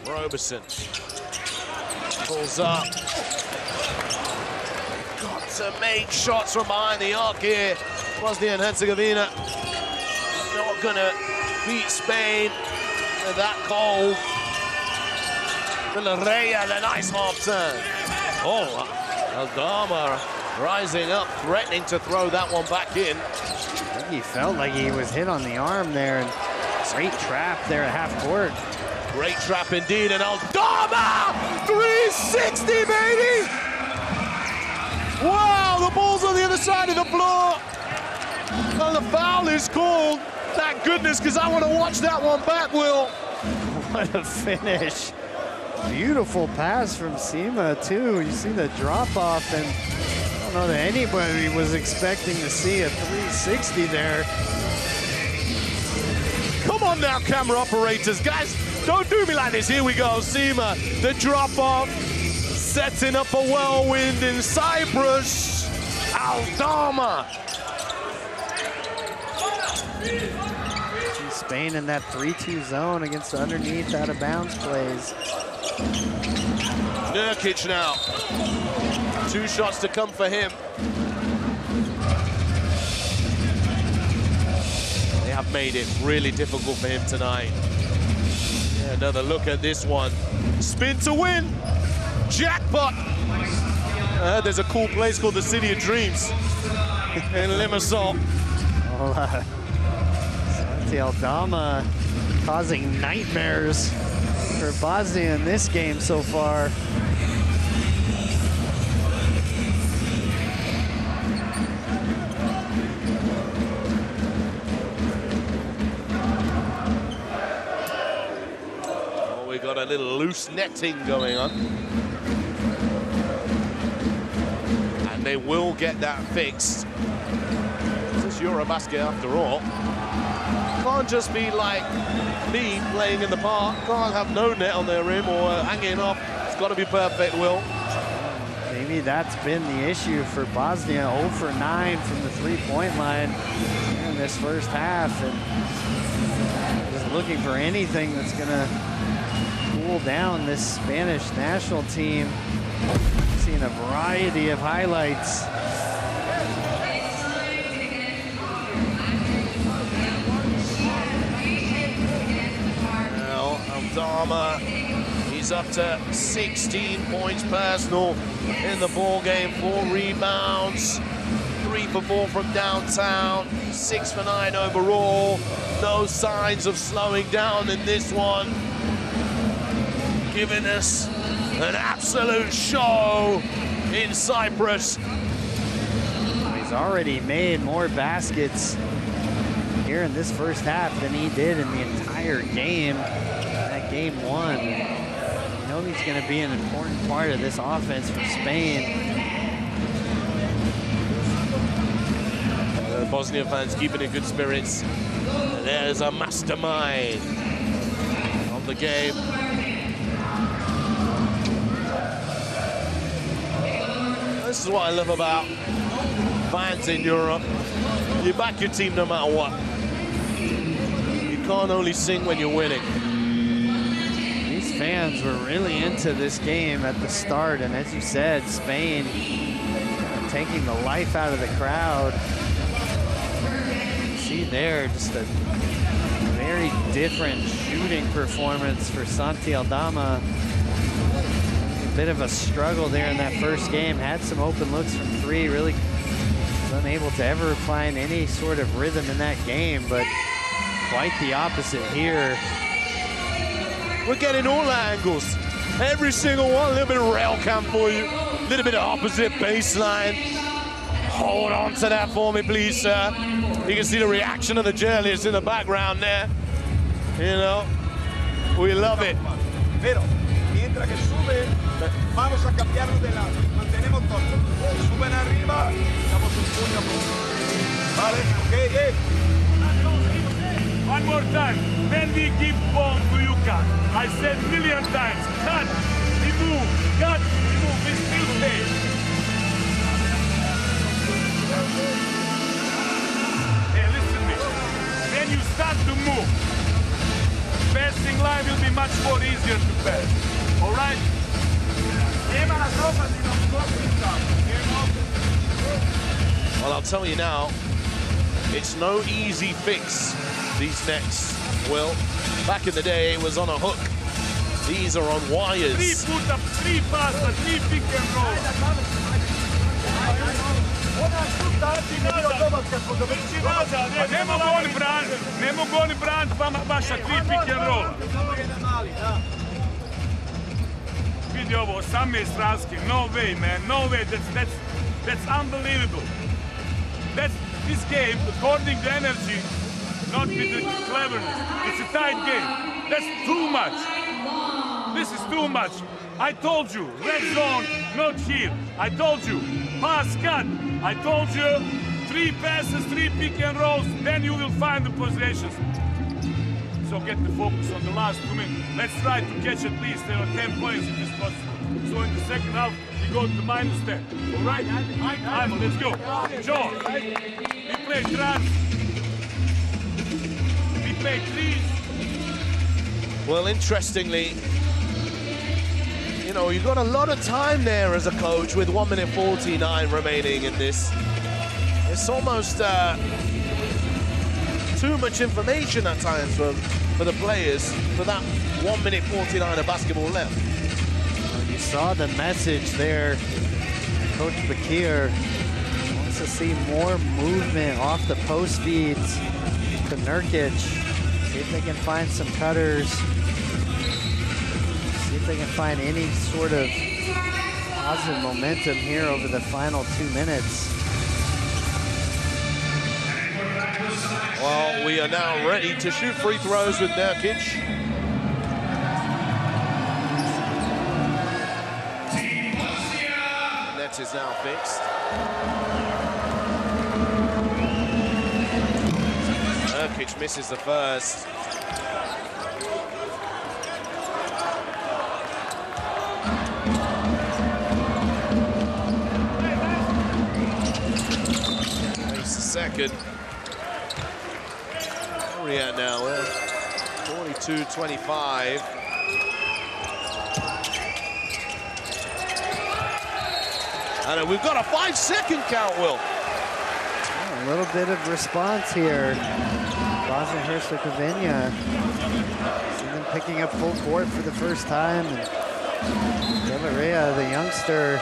Robertson pulls up. Got to make shots from behind the arc here. Bosnia and Herzegovina not gonna beat Spain. They're that cold. Villarreal, a nice half turn. Oh, Aldama rising up, threatening to throw that one back in. I think he felt like he was hit on the arm there, and great trap there at half court. Great trap indeed, and Aldama! 360, baby! Wow, the ball's on the other side of the floor. And the foul is called. Thank goodness, because I want to watch that one back, Will. What a finish. Beautiful pass from Sima, too. You see the drop-off, and I don't know that anybody was expecting to see a 360 there. Come on now, camera operators. Guys, don't do me like this. Here we go, Sima. The drop-off, setting up a whirlwind in Cyprus. Aldama. Spain in that 3-2 zone against the underneath out-of-bounds plays. Nurkic now. 2 shots to come for him. They have made it really difficult for him tonight. Yeah, another look at this one. Spin to win. Jackpot. There's a cool place called the City of Dreams in Limassol. Aldama causing nightmares for Bosnia in this game so far. Oh, we got a little loose netting going on. And they will get that fixed. This is EuroBasket after all. Can't just be like me playing in the park. Can't have no net on their rim or hanging off. It's got to be perfect, Will. Maybe that's been the issue for Bosnia. 0 for 9 from the three-point line in this first half, and just looking for anything that's going to cool down this Spanish national team. Seeing a variety of highlights. Aldama, he's up to 16 points personal in the ball game, 4 rebounds, 3 for 4 from downtown, 6 for 9 overall. No signs of slowing down in this one. Giving us an absolute show in Cyprus. He's already made more baskets here in this first half than he did in the entire game. Game 1. You know he's going to be an important part of this offense for Spain. The Bosnia fans keeping in good spirits. There's a mastermind of the game. This is what I love about fans in Europe. You back your team no matter what. You can't only sing when you're winning. Fans were really into this game at the start, and as you said, Spain taking the life out of the crowd. You see there just a very different shooting performance for Santi Aldama. A bit of a struggle there in that first game. Had some open looks from 3, really was unable to ever find any sort of rhythm in that game, but quite the opposite here. We're getting all angles. Every single one, a little bit of rail cam for you. A little bit of opposite baseline. Hold on to that for me, please, sir. You can see the reaction of the journalists in the background there. You know, we love it. Pero, mientras que sube, vamos a cambiarnos de lado. Mantenemos todo. Suben arriba, damos un puño. Vale, okay, One more time. When we give ball to Yuka, I said million times, cut, remove, we still stay. Hey, listen to me. When you start to move, passing line will be much more easier to pass. All right? Well, I'll tell you now, it's no easy fix, these nets. Well, back in the day, it was on a hook. These are on wires. 3 put up, 3 pass, 3 pick and roll. Ne mogu oni braniti vaša 3 pick and roll. Vidi ovo, 18 razlike, no way, man, no way, That's unbelievable. That's this game, according to energy, not with the cleverness. It's a tight game. That's too much. This is too much. I told you, red zone, not here. I told you, pass cut. I told you, 3 passes, 3 pick and rolls, then you will find the possessions. So get the focus on the last 2 minutes. Let's try to catch at least 10 points if it's possible. So in the second half, we go to the -10. All right? Ivan, let's go. Joe, we play trans. We play threes. Well, interestingly, you know, you've got a lot of time there as a coach with 1 minute 49 remaining in this. It's almost too much information at times for the players for that 1 minute 49 of basketball left. You saw the message there. Coach Bakir wants to see more movement off the post feeds to Nurkic. See if they can find some cutters. See if they can find any sort of positive momentum here over the final 2 minutes. Well, we are now ready to shoot free throws with Nurkic. Net is now fixed. Nurkic misses the first. Makes the second. Where are we at now? 42-25. And we've got a 5-second count, Will. A little bit of response here. Bosnia and Herzegovina. See them picking up full court for the first time. And De La Rea, the youngster,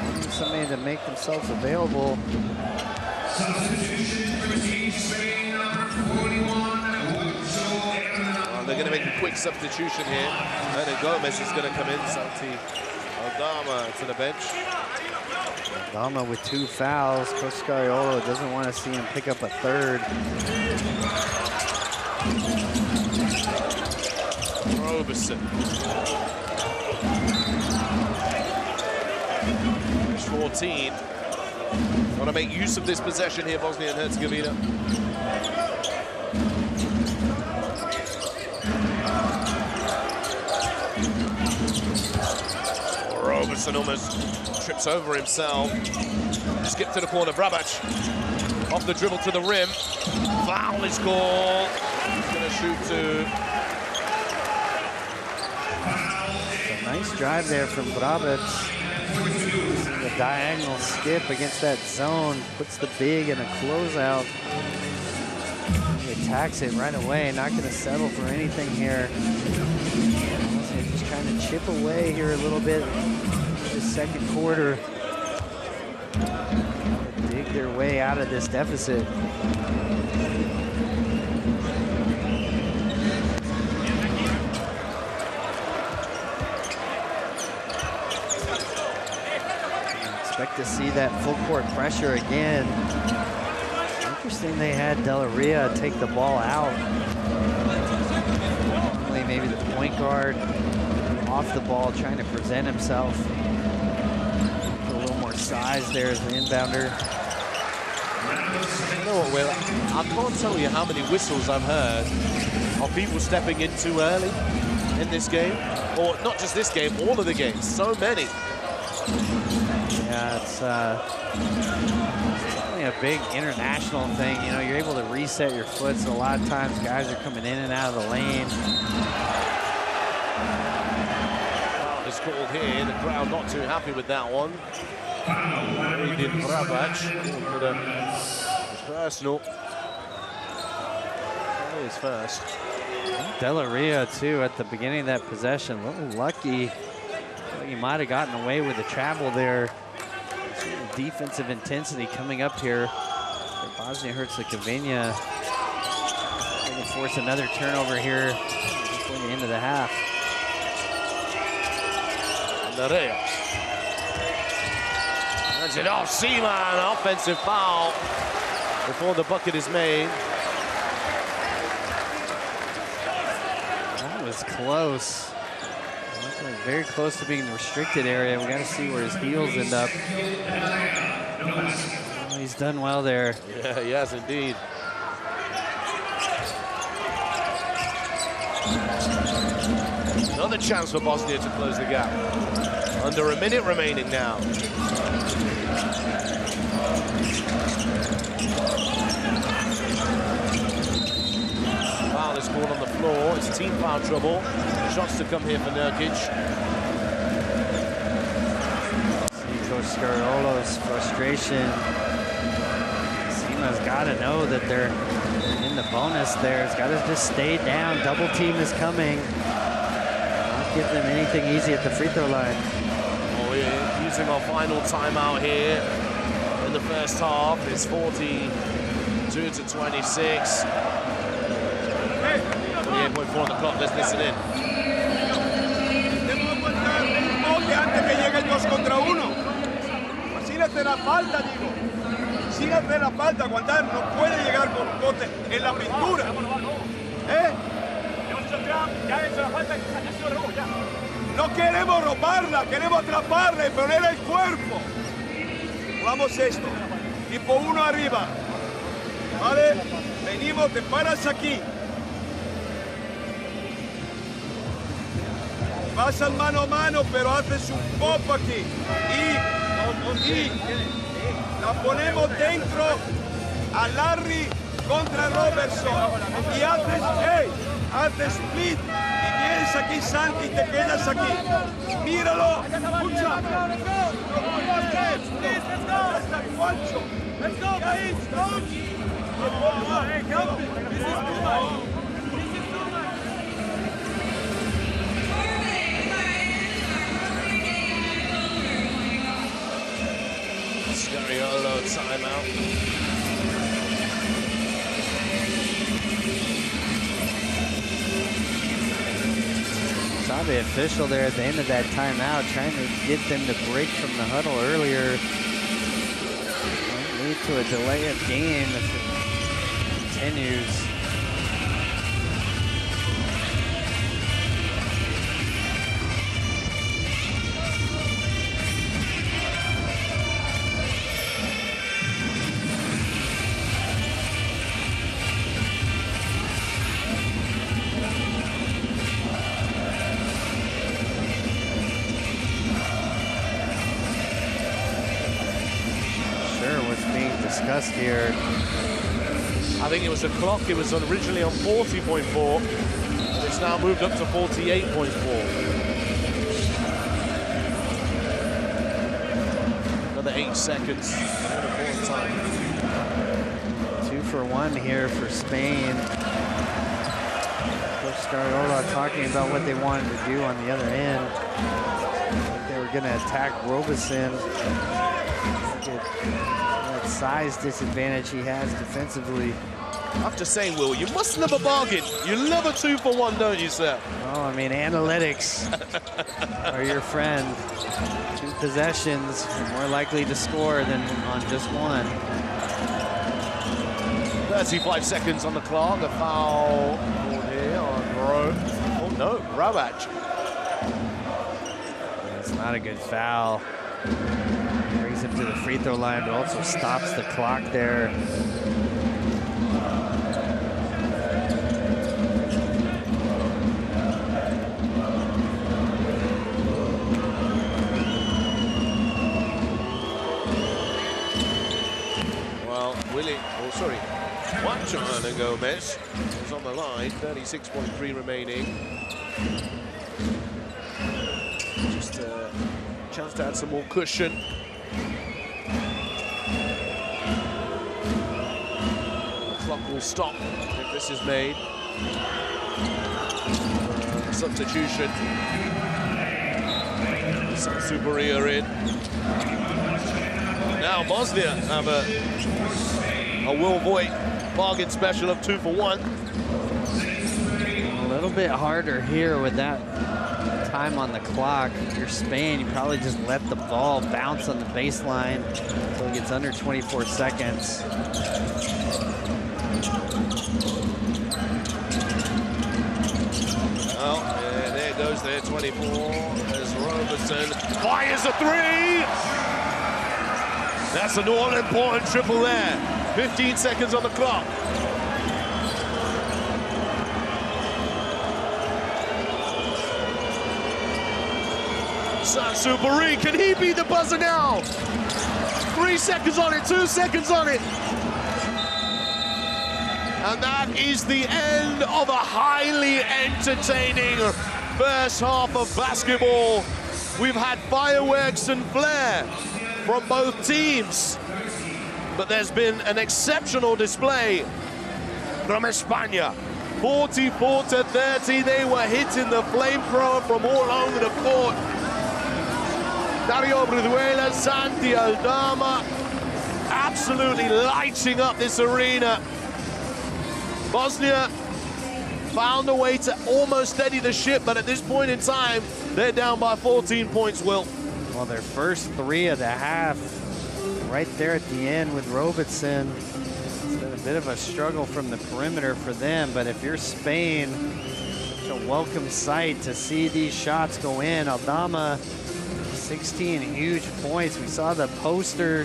wanting somebody to make themselves available. Well, they're going to make a quick substitution here. And then Gomez is going to come in. Santi Aldama to the bench. Aldama with 2 fouls. Coach Scariolo doesn't want to see him pick up a third. Roberson. 14. Want to make use of this possession here, Bosnia and Herzegovina. Roberson almost trips over himself. Skip to the corner, Brabac. Off the dribble to the rim. Foul is called. He's going to shoot 2. A nice drive there from Brabac. The diagonal skip against that zone. Puts the big in a closeout. He attacks it right away. Not going to settle for anything here. Just trying to chip away here a little bit. This second quarter. Dig their way out of this deficit. Expect to see that full court pressure again. Interesting they had De La Rea take the ball out. Normally maybe the point guard off the ball trying to present himself. Put a little more size there as the inbounder. You know what, Will? I can't tell you how many whistles I've heard of people stepping in too early in this game. Or not just this game, all of the games. So many. Yeah, it's definitely a big international thing. You know, you're able to reset your foot, so a lot of times guys are coming in and out of the lane. Foul is called here. The crowd not too happy with that one. He did Brabac. Personal. That is first. De La Rea, too, at the beginning of that possession. A little lucky. He might have gotten away with the travel there. Defensive intensity coming up here for Bosnia-Herzegovina. They can force another turnover here before the end of the half. Narea. And Hands it off. Seaman, offensive foul before the bucket is made. That was close. Very close to being in the restricted area. We got to see where his heels end up. Oh, he's done well there. Yeah, he has indeed. Another chance for Bosnia to close the gap. Under a minute remaining now. Foul is called on the floor. It's team foul trouble. Shots to come here for Nurkic. See Coach Scariolo's frustration. Seema's got to know that they're in the bonus there. It's got to just stay down. Double team is coming. Not give them anything easy at the free throw line. Oh, we're using our final timeout here in the first half. It's 42 to 26. 28.4 on the clock. Let's listen in. Antes que llegue el 2 contra 1. Sin hacer la falta, digo. Sin hacer la falta, aguantar. No puede llegar con bote en la pintura. No queremos robarla, queremos atraparla y poner el cuerpo. Vamos esto. Tipo 1 arriba. ¿Vale? Venimos, te paras aquí. Vas al mano a mano, pero haces un pop aquí. Y la ponemos dentro a Larry contra Robertson. Y haces split. Y vienes aquí, Santi, y te quedas aquí. Míralo. Escucha. Let's go, please, coach. Hey, help me. This is too much. Scariolo timeout. Saw the official there at the end of that timeout trying to get them to break from the huddle earlier. Might lead to a delay of game if it continues. Discussed here. I think it was a clock. It was originally on 40.4. And it's now moved up to 48.4. Another 8 seconds. Time. 2 for 1 here for Spain. Coach Scariolo talking about what they wanted to do on the other end. They were going to attack Robeson. Size disadvantage he has defensively. I have to say, Will, you must love a bargain. You love a 2 for 1, don't you, sir? Oh, I mean, analytics are your friend. 2 possessions, you're more likely to score than on just 1. 35 seconds on the clock. A foul here on Rowe. Oh, no, Rawatch. That's not a good foul. Brings him to the free throw line, but also stops the clock there. Well, Juan Gomez is on the line. 36.3 remaining. Just a chance to add some more cushion. Will stop if this is made. Substitution. Some Superia in. Now Bosnia have a Will Voigt bargain special of 2 for 1. A little bit harder here with that time on the clock. If you're Spain, you probably just let the ball bounce on the baseline until it gets under 24 seconds. Well, yeah, there goes there, 24, as Robertson fires a three! That's an all-important triple there. 15 seconds on the clock. Sansoubury, can he be the buzzer now? 3 seconds on it, 2 seconds on it. And that is the end of a highly entertaining first half of basketball. We've had fireworks and flair from both teams, but there's been an exceptional display from España. 44-30, they were hitting the flamethrower from all over the court. Dario Brizuela, Santi Aldama, absolutely lighting up this arena. Bosnia found a way to almost steady the ship, but at this point in time, they're down by 14 points, Will. Well, their first three of the half, right there at the end with Robertson. It's been a bit of a struggle from the perimeter for them, but if you're Spain, such a welcome sight to see these shots go in. Aldama, 16 huge points. We saw the poster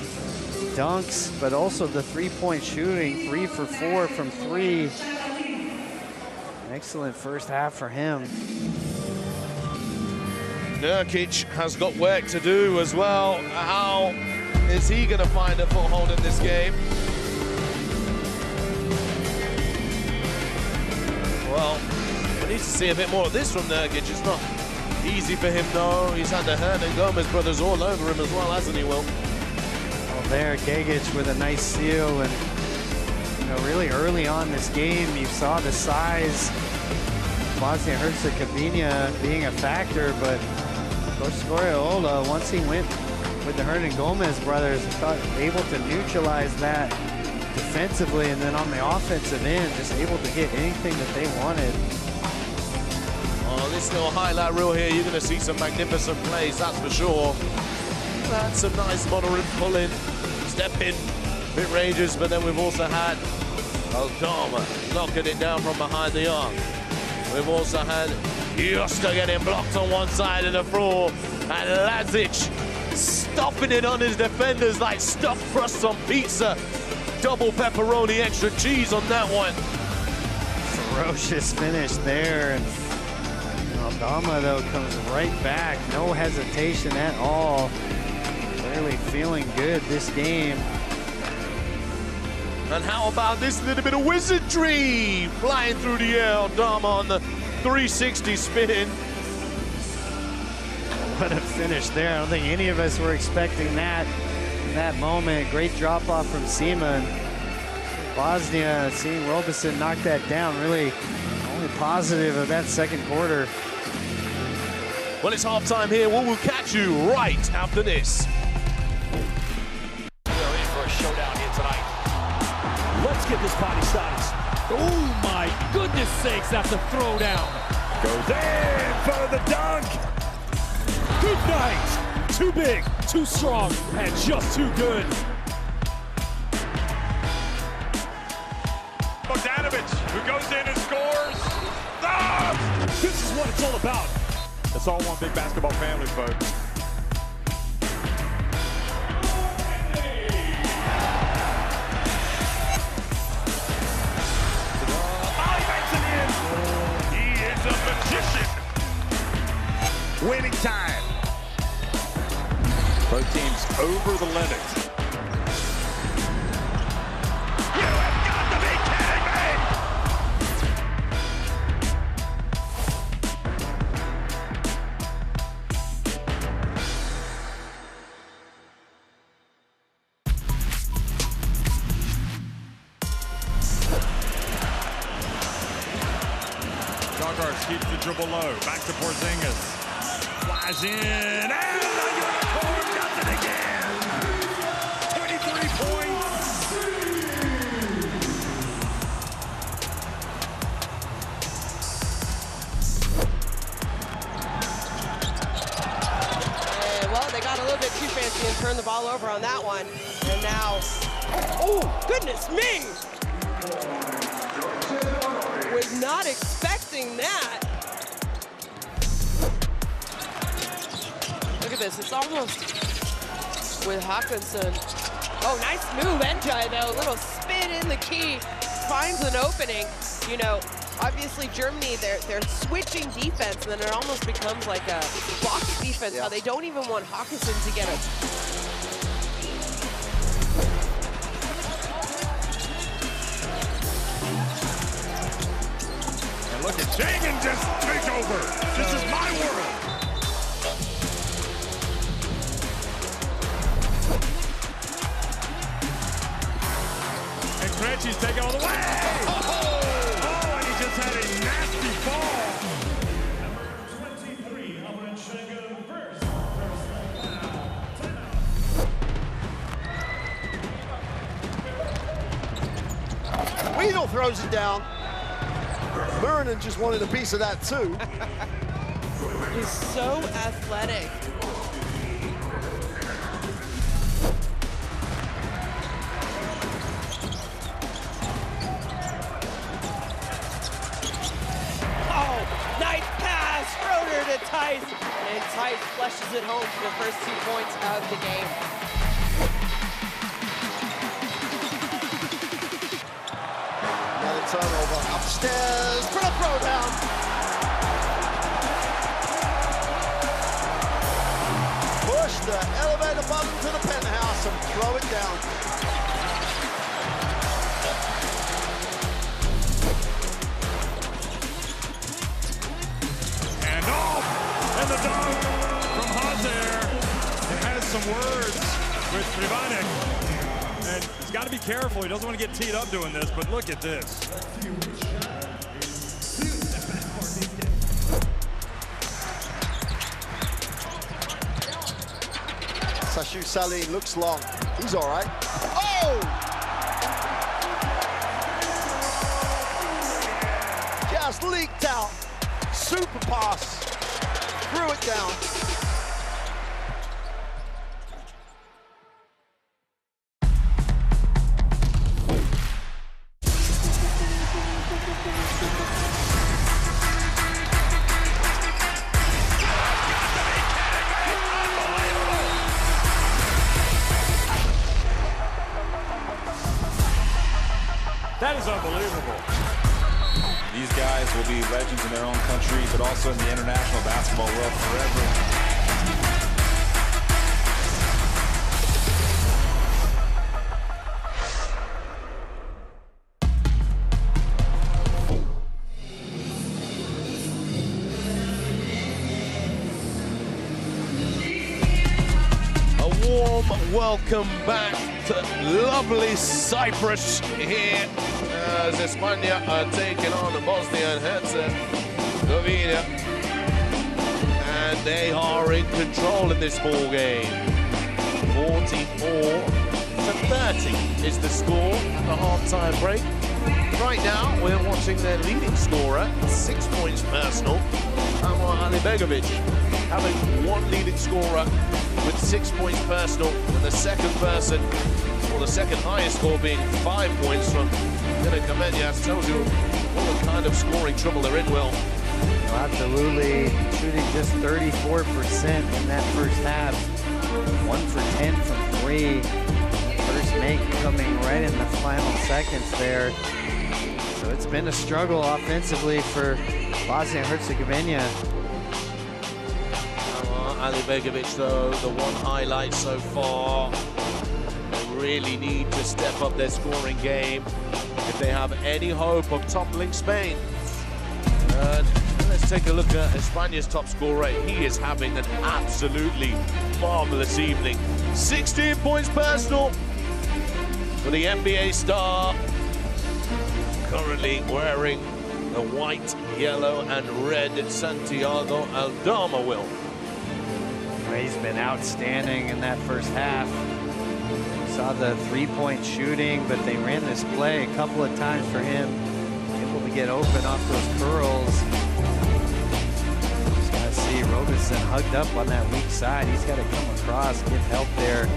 dunks, but also the three-point shooting, 3 for 4 from 3. An excellent first half for him. Nurkic has got work to do as well. How is he going to find a foothold in this game? Well, we need to see a bit more of this from Nurkic. It's not easy for him, though. He's had the Hernan-Gomez brothers all over him as well, hasn't he, Will? There, Gagic with a nice steal, and really early on this game, you saw the size of Bosnia and Herzegovina being a factor, but Coach Scoriola, once he went with the Hernan-Gomez brothers, able to neutralize that defensively, and then on the offensive end, just able to hit anything that they wanted. Oh, this little highlight reel here, you're going to see some magnificent plays, that's for sure. That's some nice moderate pull-in, step-in, mid-ranges, but then we've also had Aldama knocking it down from behind the arc. We've also had Josta getting blocked on one side of the floor, and Lazic stopping it on his defenders like stuffed crust on pizza. Double pepperoni, extra cheese on that one. Ferocious finish there, and Aldama, though, comes right back. No hesitation at all. Clearly feeling good this game. And how about this little bit of wizardry? Flying through the air, Aldama on the 360 spin. What a finish there. I don't think any of us were expecting that in that moment. Great drop off from Seaman. Bosnia, seeing Robertson knock that down, really only positive of that second quarter. Well, it's halftime here. We'll catch you right after this. We're in for a showdown here tonight. Let's get this party started. Oh my goodness sakes, that's a throwdown. Goes in for the dunk. Good night. Too big, too strong, and just too good. Bogdanovic, who goes in and scores. Ah! This is what it's all about. It's all one big basketball family, folks. He is a magician. Winning time. Both teams over the limit. You have got to be kidding me! Jargars keeps the dribble low. Back to Porzingis. Flies in, and the unicorn does it again! 23 points! on that one. And now, oh, goodness me! Was not expecting that. Look at this, it's almost with Hawkinson. Oh, nice move, NJ though, little spin in the key, finds an opening. You know, obviously Germany, they're switching defense, and then it almost becomes like a box defense, how they don't even want Hawkinson to get it. And look at Jagan just take over. This is my world. And Krejci's taking all the way. Oh, and he just had a nasty fall. Weedle throws it down. Murinen just wanted a piece of that too. He's so athletic. Oh, nice pass, Schroeder to Tice, and Tice flushes it home for the first 2 points of the game. Turnover upstairs, put a throw down. Push the elevator button to the penthouse and throw it down. And off, and the dunk from Hazer. It has some words with Privanek. And he's got to be careful. He doesn't want to get teed up doing this, but look at this. Sashu Salim looks long. He's all right. Oh! Just leaked out. Super pass. Threw it down. That is unbelievable. These guys will be legends in their own country, but also in the international basketball world forever. A warm welcome back to lovely Cyprus here as España are taking on Bosnia and Herzegovina, and they are in control in this ball game. 44-30 is the score at the half-time break. Right now, we're watching their leading scorer, 6 points personal, Amar Alibegovic, having one leading scorer with 6 points personal, and the second person, or the second highest score being 5 points from Dina Kamenias. Tells you what kind of scoring trouble they're in, Will. Absolutely, shooting just 34% in that first half. 1 for 10 from 3. First make coming right in the final seconds there. So it's been a struggle offensively for Bosnia and Herzegovina. Alibegovic, though, the one highlight so far. They really need to step up their scoring game if they have any hope of toppling Spain. Let's take a look at España's top scorer. He is having an absolutely marvelous evening. 16 points personal for the NBA star. Currently wearing the white, yellow, and red Santiago Aldama, Will. He's been outstanding in that first half. Saw the three-point shooting, but they ran this play a couple of times for him, able to get open off those curls. Just gotta see Robinson hugged up on that weak side. He's got to come across, give help there.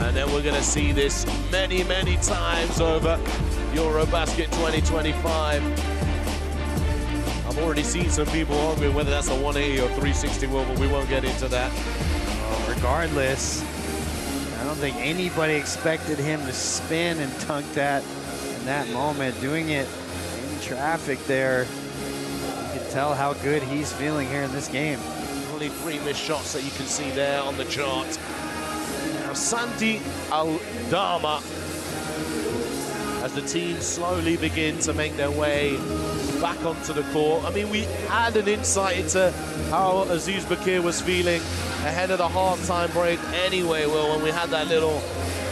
And then we're going to see this many, many times over EuroBasket 2025. I've already seen some people arguing whether that's a 180 or 360 wheel, but we won't get into that. Regardless, I don't think anybody expected him to spin and dunk that in that moment. Doing it in traffic there, you can tell how good he's feeling here in this game. Only 3 missed shots that you can see there on the chart. Now Santi Aldama, as the team slowly begin to make their way back onto the court. I mean, we had an insight into how Aziz Bakir was feeling ahead of the halftime break anyway, Will, when we had that little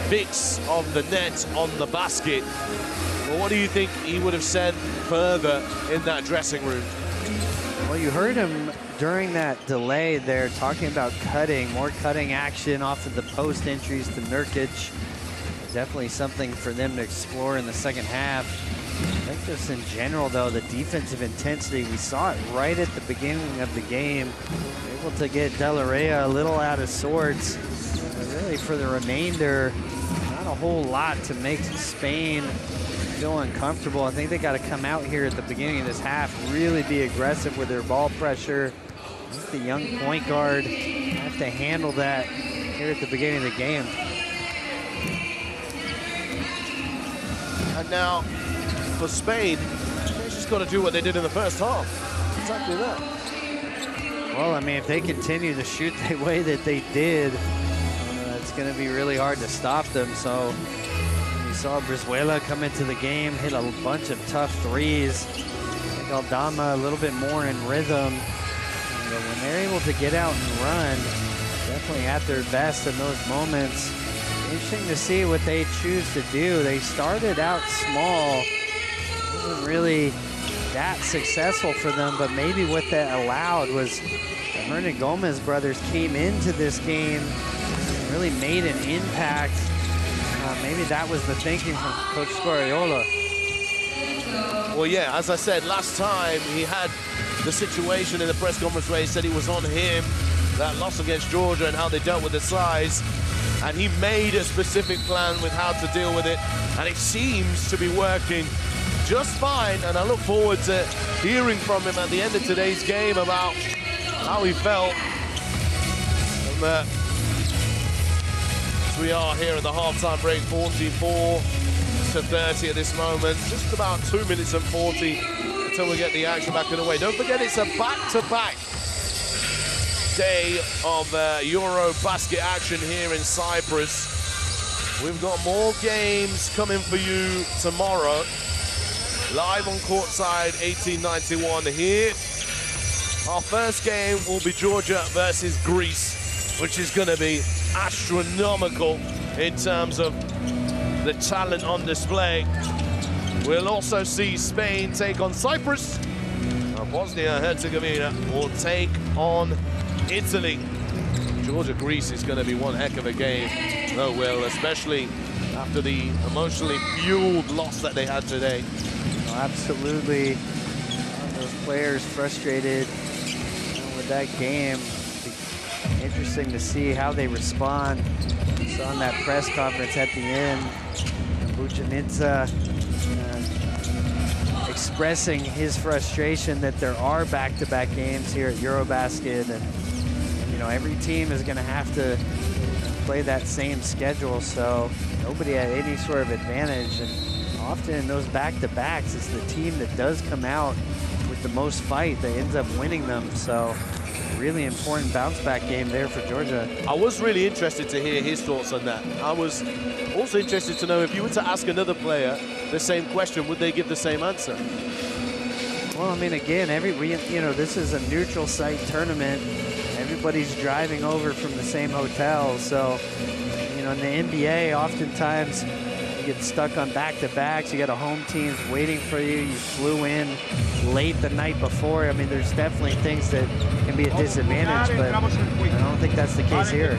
fix of the net on the basket. Well, what do you think he would have said further in that dressing room? Well, you heard him during that delay there talking about cutting, more cutting action off of the post entries to Nurkic. Definitely something for them to explore in the second half. I think just in general, though, the defensive intensity, we saw it right at the beginning of the game. Able to get De La Reyes a little out of sorts. But really, for the remainder, not a whole lot to make Spain feel uncomfortable. I think they got to come out here at the beginning of this half, really be aggressive with their ball pressure. I think the young point guard have to handle that here at the beginning of the game. And now, for Spain, they just got to do what they did in the first half. Exactly that. Well, I mean, if they continue to shoot the way that they did, it's going to be really hard to stop them. So you saw Brizuela come into the game, hit a bunch of tough threes. I think Aldama a little bit more in rhythm. But when they're able to get out and run, definitely at their best in those moments. Interesting to see what they choose to do. They started out small. It wasn't really that successful for them, but maybe what that allowed was the Hernan Gomez brothers came into this game and really made an impact. Maybe that was the thinking from Coach Scoriola. Well, yeah, as I said, last time he had the situation in the press conference where he said it was on him, that loss against Georgia and how they dealt with the size. And he made a specific plan with how to deal with it. And it seems to be working just fine. And I look forward to hearing from him at the end of today's game about how he felt. And as we are here at the halftime break, 44-30 at this moment. Just about 2 minutes and 40 until we get the action back underway. Don't forget, it's a back-to-back day of EuroBasket action here in Cyprus. We've got more games coming for you tomorrow. Live on courtside 1891 here. Our first game will be Georgia versus Greece, which is going to be astronomical in terms of the talent on display. We'll also see Spain take on Cyprus. Bosnia and Herzegovina will take on Italy. Georgia-Greece is going to be one heck of a game, though, Will, especially after the emotionally fueled loss that they had today. Oh, absolutely. Those players frustrated with that game. Interesting to see how they respond. Saw in that press conference at the end, Buchaninsa expressing his frustration that there are back-to-back games here at EuroBasket, and you know, every team is going to have to play that same schedule, so nobody had any sort of advantage. And often in those back-to-backs, it's the team that does come out with the most fight that ends up winning them. So really important bounce-back game there for Georgia. I was really interested to hear his thoughts on that. I was also interested to know if you were to ask another player the same question, would they give the same answer? Well, I mean, again, this is a neutral site tournament. Everybody's driving over from the same hotel. So, you know, in the NBA, oftentimes you get stuck on back-to-backs. You got a home team waiting for you. You flew in late the night before. I mean, there's definitely things that can be a disadvantage, but I don't think that's the case here.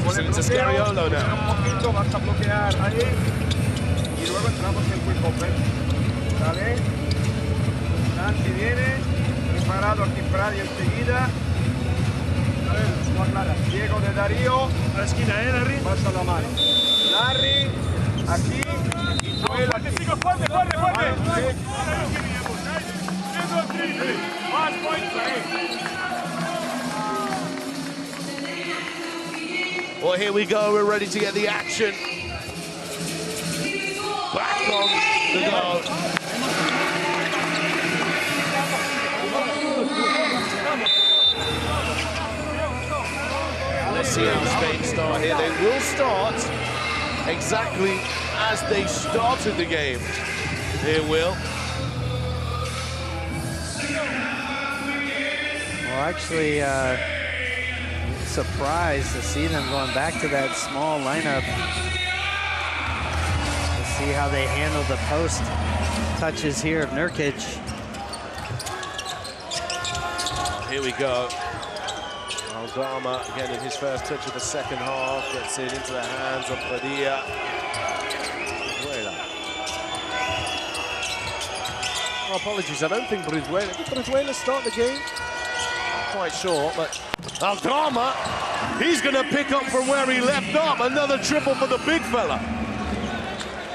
Listening to Scariolo now. Santi viene, preparato a disparare enseguida. Diego de Darío. A la esquina, Larry. Pasa la mano. Larry, aquí. Y Joel aquí. Fuerte, fuerte, fuerte. Well, here we go. We're ready to get the action. Back on the go. Let's see how Spain start here. They will start exactly as they started the game. They will. Well, actually, surprised to see them going back to that small lineup. Let's see how they handle the post touches here of Nurkic. Here we go. Aldama getting his first touch of the second half, gets it into the hands of Padilla. Oh, apologies, I don't think Brizuela. Did Brizuela start the game? Not quite sure, but Aldama, he's going to pick up from where he left off. Another triple for the big fella.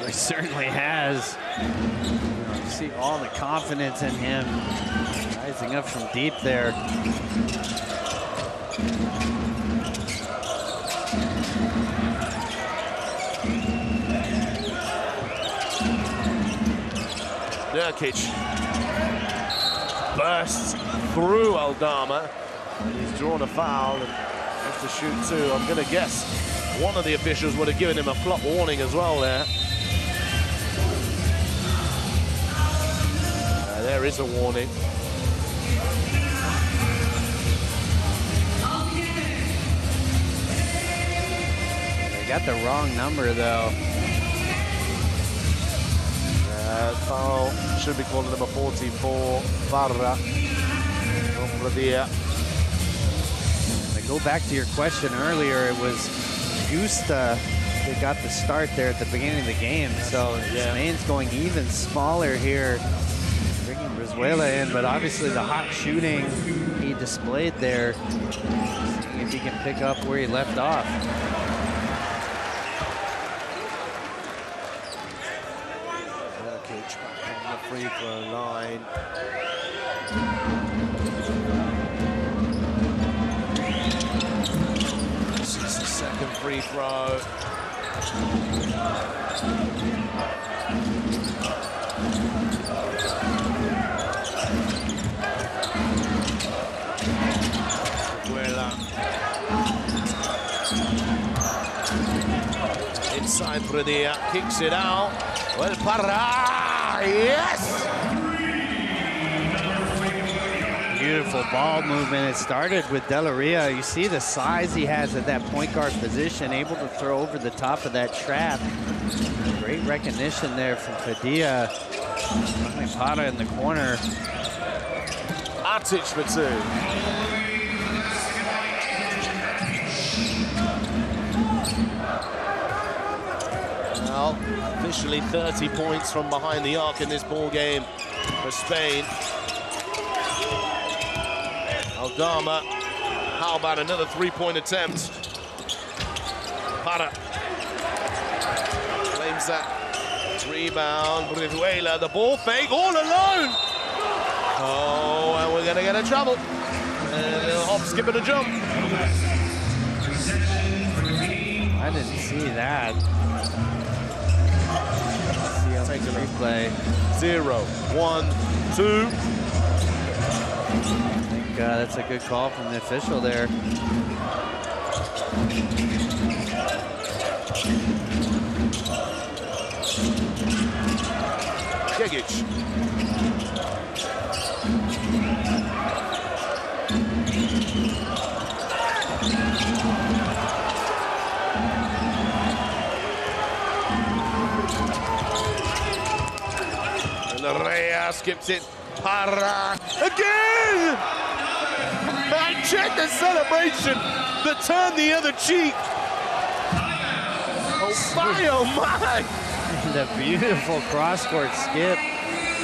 He certainly has. You see all the confidence in him, rising up from deep there. Nurkic bursts through Aldama. He's drawn a foul and has to shoot two. I'm going to guess one of the officials would have given him a flop warning as well there. There is a warning. They got the wrong number though. Foul should be calling number 44, Barra. To go back to your question earlier, it was Justa that got the start there at the beginning of the game. So Spain's going even smaller here, bringing Brizuela in, but obviously the hot shooting he displayed there, seeing if he can pick up where he left off. Free throw line. This is the second free throw. Inside Padilla, kicks it out. Well, Parra. Yes! Beautiful ball movement. It started with Della Ria. You see the size he has at that point guard position, able to throw over the top of that trap. Great recognition there from Padilla. Pata in the corner. Artic for two. Well, officially 30 points from behind the arc in this ball game for Spain. Aldama, how about another three-point attempt? Para claims that rebound. Brizuela, the ball fake, all alone. Oh, and we're gonna get in trouble. And a little hop, skip, and a jump. I didn't see that. Take a replay. 0, 1, 2. I think that's a good call from the official there. Jegic. Rea skips it. Para again! And check the celebration that turned the other cheek. Oh my! The beautiful cross-court skip.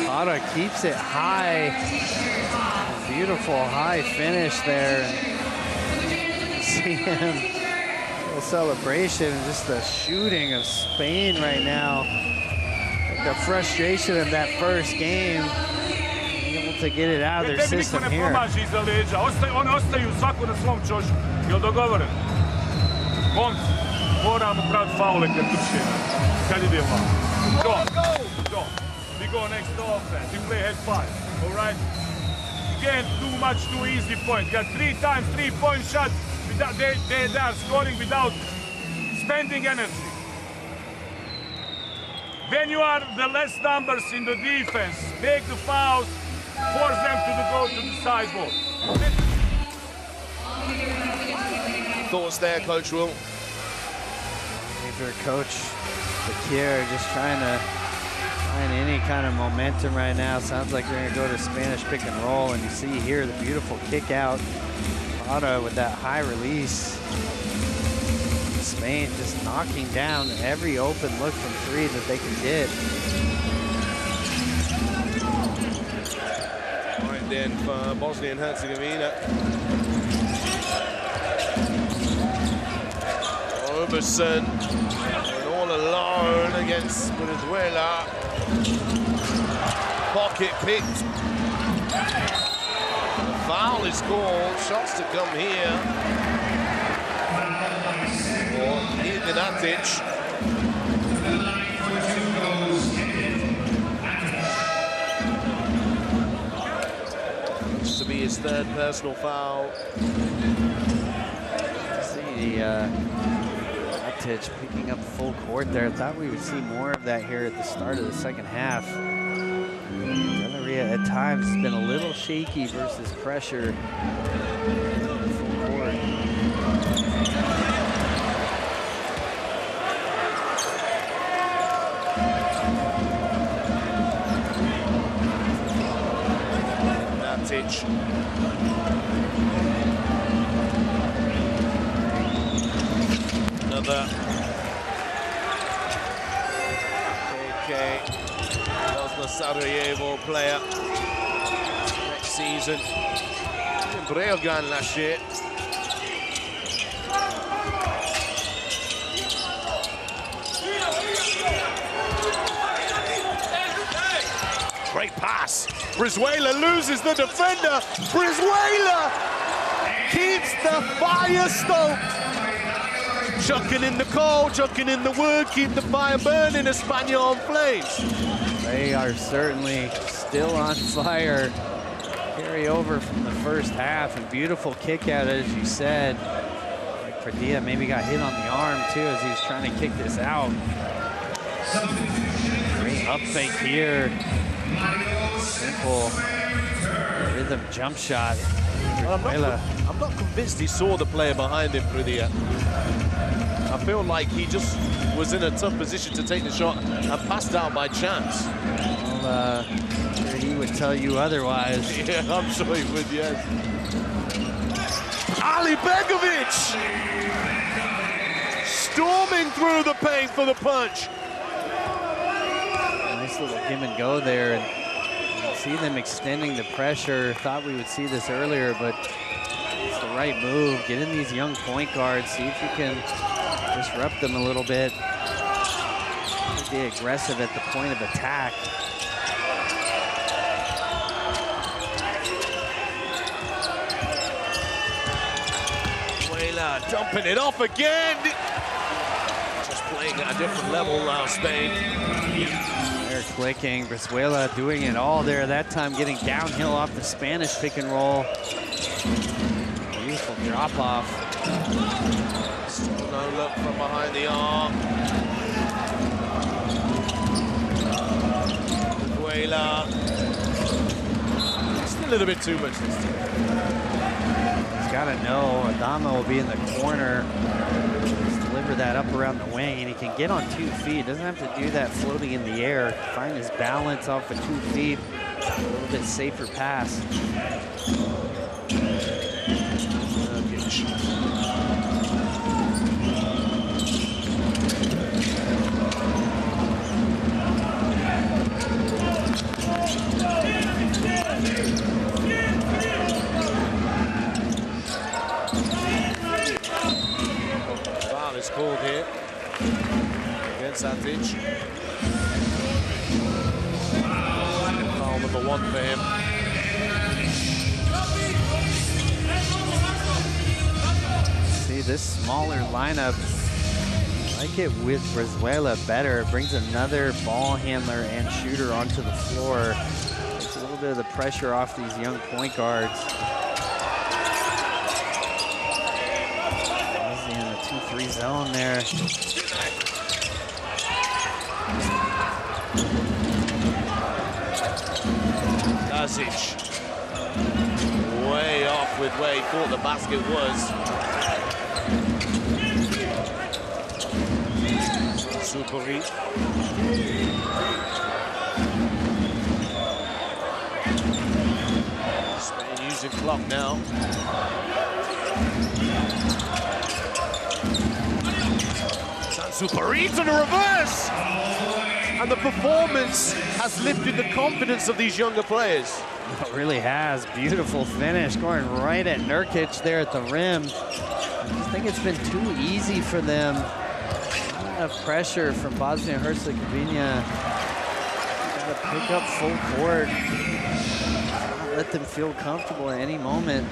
Para keeps it high. Beautiful high finish there. see him. A celebration, just the shooting of Spain right now. The frustration of that first game, able to get it out of their system here. Oni ostaju svako na svom čošku. Jel dogovoren? Momci, moramo praviti faule kad krše. Kad ide van. Go. We go next to offense. We play head 5. All right? You can't do much too easy points. Got 3 times 3-point shots. They are scoring without spending energy. When you are the less numbers in the defense, make the fouls, force them to go to the sideboard. Thoughts there, Coach Will? Their coach, Bakir, just trying to find any kind of momentum right now. Sounds like they're going to go to Spanish pick and roll, and you see here the beautiful kick out. Otto with that high release. Spain just knocking down every open look from 3 that they can get. Right then for Bosnia and Herzegovina. Roberson all alone against Venezuela. Pocket picked. The foul is called. Shots to come here. Ignatić. Looks to be his 3rd personal foul. See Ignatić picking up full court there. I thought we would see more of that here at the start of the second half. Delaria at times has been a little shaky versus pressure. Full court. Another KK Bosnia Sarajevo player next season. In Breogan last year. Great pass. Brizuela loses the defender. Brizuela keeps the fire stoked. Chucking in the coal, chucking in the wood, keep the fire burning, Espanyol flames. They are certainly still on fire. Carry over from the first half, and beautiful kick out, as you said. Like Padilla maybe got hit on the arm too as he was trying to kick this out. Great up fake here. Simple rhythm jump shot. Well, I'm not convinced he saw the player behind him, Padilla. I feel like he just was in a tough position to take the shot and passed out by chance. Well, sure he would tell you otherwise. Yeah, I'm sure he would, yes. Ali Begovic! Storming through the paint for the punch. Nice little give and go there. And you see them extending the pressure. Thought we would see this earlier, but it's the right move. Get in these young point guards. See if you can disrupt them a little bit. Be aggressive at the point of attack. Wayla dumping it off again. Just playing at a different level now, Spain. They're clicking. Brizuela doing it all there. That time getting downhill off the Spanish pick and roll. Beautiful drop off. Still no look from behind the arm. Wayla. Just a little bit too much this time. He's got to know Adama will be in the corner. Just deliver that up around the wing, and he can get on 2 feet. Doesn't have to do that floating in the air. Find his balance off of 2 feet. A little bit safer pass. is called here against Atic. Foul number 1 for him. See, this smaller lineup, I like it with Brizuela better. It brings another ball handler and shooter onto the floor. Takes a little bit of the pressure off these young point guards. Ozzy in the 2-3 zone there. Dazic way off with where he thought the basket was. Superi. Spain using clock now. Superi to the reverse! And the performance has lifted the confidence of these younger players. It really has. Beautiful finish, going right at Nurkic there at the rim. I just think it's been too easy for them. Not enough pressure from Bosnia and Herzegovina. Got to pick up full court. Not let them feel comfortable at any moment.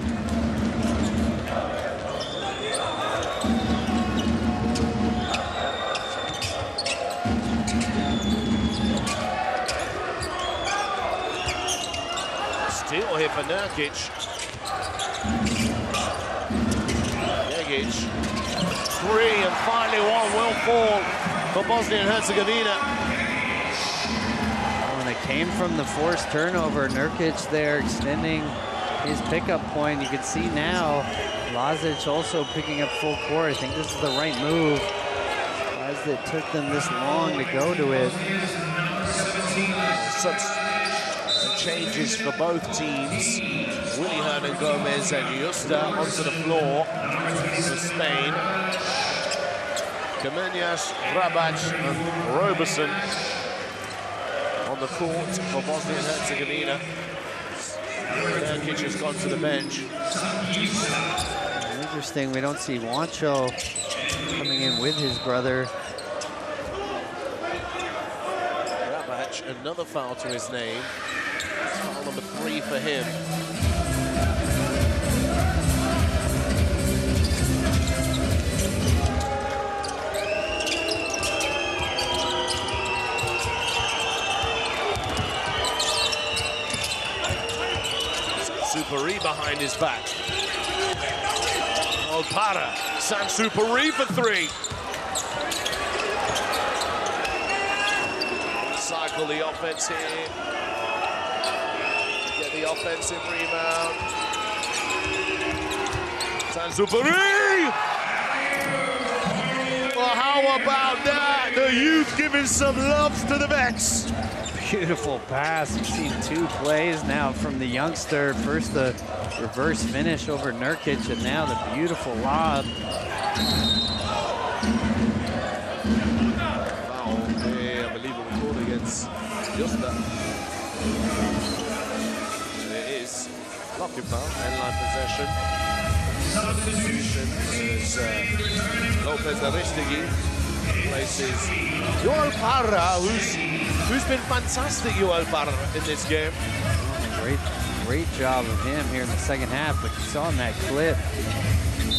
Steal here for Nurkic. Jegic. 3 and finally 1 will fall for Bosnia and Herzegovina. When it came from the forced turnover, Nurkic there extending his pickup point. You can see now Lazic also picking up full court. I think this is the right move. As it took them this long to go to it. Changes for both teams. Willy Hernan Gomez and Justa onto the floor for Spain. Kamenjas, Vrabac and Roberson on the court for Bosnia and Herzegovina. Nurkic has gone to the bench. Interesting, we don't see Juancho coming in with his brother. Vrabac, another foul to his name. Foul number 3 for him. Superi behind his back. Opara, Superi for 3. Cycle the offense here. Get the offensive rebound. Superi! Well, how about that? The youth giving some love to the vets. Beautiful pass. You've seen 2 plays now from the youngster. First the reverse finish over Nurkic, and now the beautiful lob. Foul, I believe it was called against Justa. And it is lucky foul, end-line possession. Substitution is Lopez Aristegui places Joel Parra, who's been fantastic, Joel Parra, in this game. Great job of him here in the second half, but you saw in that clip,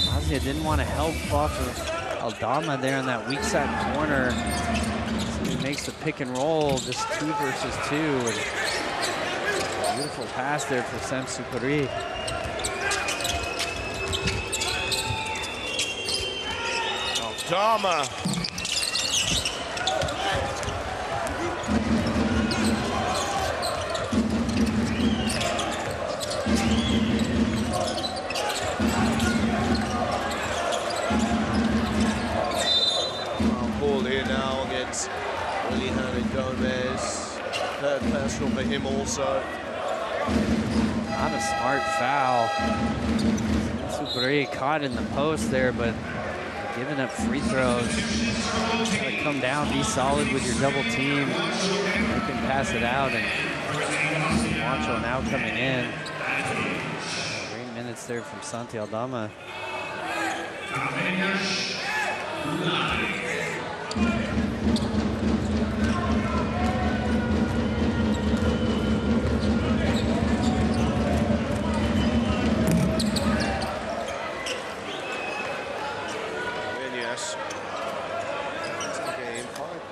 Bosnia didn't want to help off of Aldama there in that weak side corner. So he makes the pick and roll, just 2 versus 2. And beautiful pass there for Superi. Aldama. Here now against Willy Hernan Gomez. Third personal for him also. Not a smart foul. Superi caught in the post there, but giving up free throws. Gotta come down, be solid with your double team. You can pass it out, and Juancho now coming in. Great minutes there from Santi Aldama.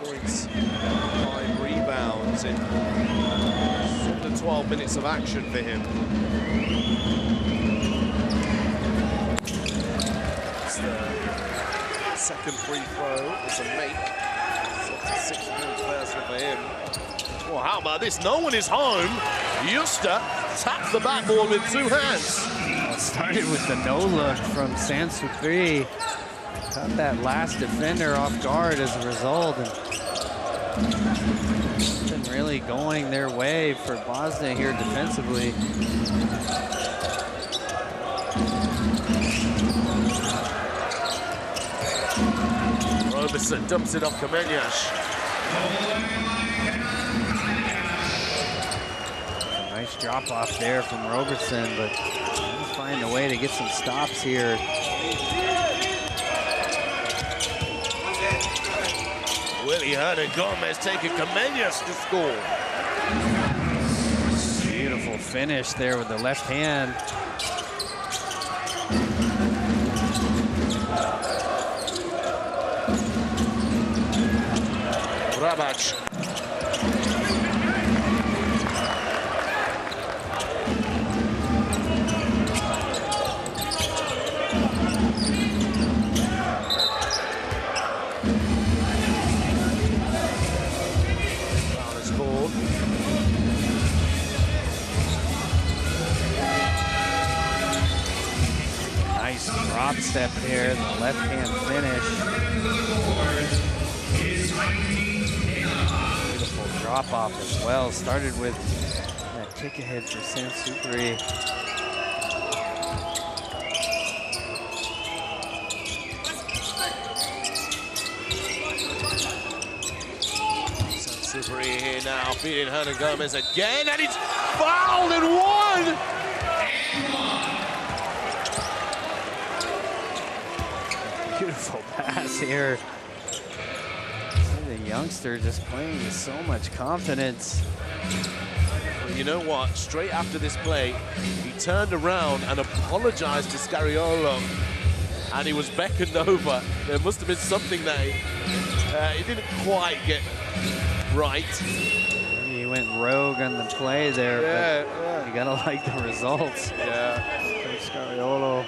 Points, 5 rebounds in the 12 minutes of action for him. It's the second free throw. It's a make. It's a 6-point person for him. Well, how about this? No one is home. Justa taps the backboard with 2 hands. Well, started with the no look from Sansupri. Caught that last defender off guard as a result, and it's been really going their way for Bosnia here defensively. Roberson dumps it off Kamenyash. Nice drop off there from Roberson, but he's finding a way to get some stops here. Willie Hernan-Gomez taking Kamenyash to score. Beautiful finish there with the left hand. Rabac. Nice drop step there, the left hand finish. Beautiful drop off as well. Started with that kick ahead for Sansupri. Sansupri here now, feeding Hernan-Gomez again, and he's fouled and one! Beautiful pass here. The youngster just playing with so much confidence. Well, you know what? Straight after this play, he turned around and apologized to Scariolo, and he was beckoned over. There must have been something that he didn't quite get right. Maybe he went rogue on the play there, but you gotta like the results. Yeah. Coach Scariolo.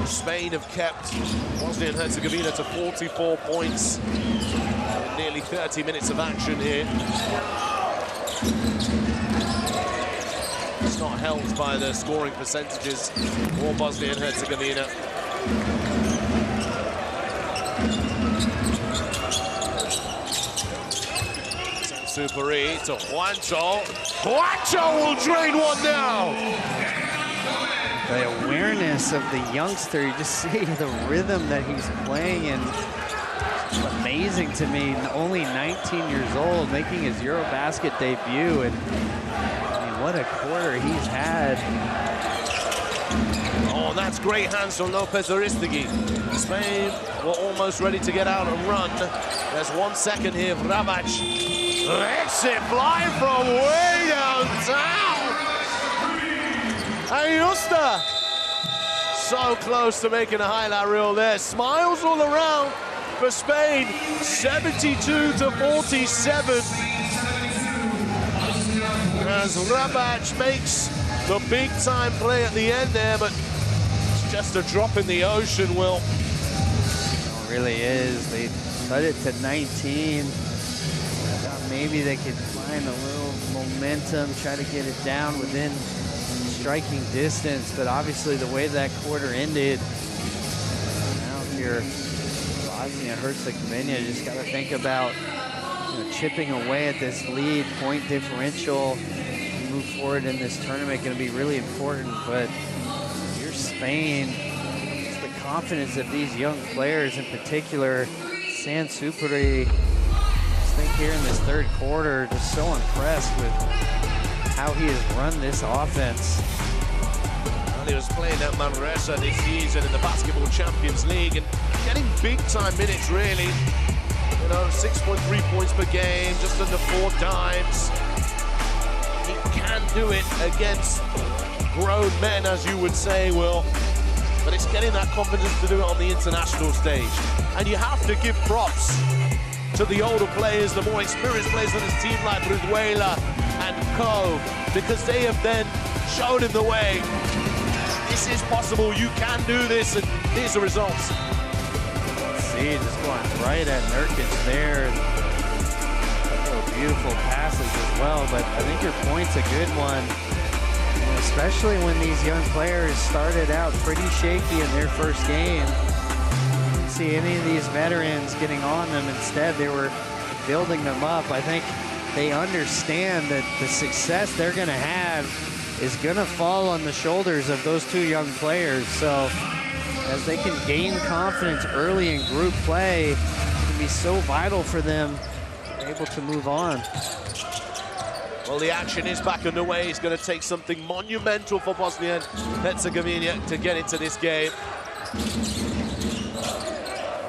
Spain have kept Bosnia and Herzegovina to 44 points in nearly 30 minutes of action here. It's not helped by the scoring percentages for Bosnia and Herzegovina. Sansupri to Juancho. Juancho will drain one now. The awareness of the youngster, you just see the rhythm that he's playing, and it's amazing to me. Only 19 years old, making his EuroBasket debut, and I mean, what a quarter he's had. Oh, that's great hands from Lopez Aristegui. Spain were almost ready to get out and run. There's 1 second here. Vrabac lets it fly from way downtown. And Justa so close to making a highlight reel there. Smiles all around for Spain. 72-47. As Vrabac makes the big time play at the end there, but it's just a drop in the ocean, Will. It really is. They cut it to 19. I thought maybe they could find a little momentum, try to get it down within striking distance, but obviously the way that quarter ended, now if you're Bosnia and Herzegovina, you just got to think about chipping away at this lead. Point differential, move forward in this tournament, going to be really important. But you're Spain, it's the confidence of these young players, in particular Sansupri. I think here in this third quarter, just so impressed with how he has run this offense. Well, he was playing at Manresa this season in the Basketball Champions League and getting big-time minutes, really. You know, 6.3 points per game, just under 4 dimes. He can do it against grown men, as you would say, Will. But it's getting that confidence to do it on the international stage. And you have to give props to the older players, the more experienced players on this team like Brizuela and Co, because they have then showed him the way. This is possible, you can do this, and here's the results. See, just going right at Nurkic there. A couple of beautiful passes as well, but I think your point's a good one. Especially when these young players started out pretty shaky in their first game. You didn't see any of these veterans getting on them. Instead, they were building them up. I think they understand that the success they're going to have is going to fall on the shoulders of those 2 young players. So as they can gain confidence early in group play, it can be so vital for them to be able to move on. Well, the action is back underway. It's going to take something monumental for Bosnia and Herzegovina to get into this game.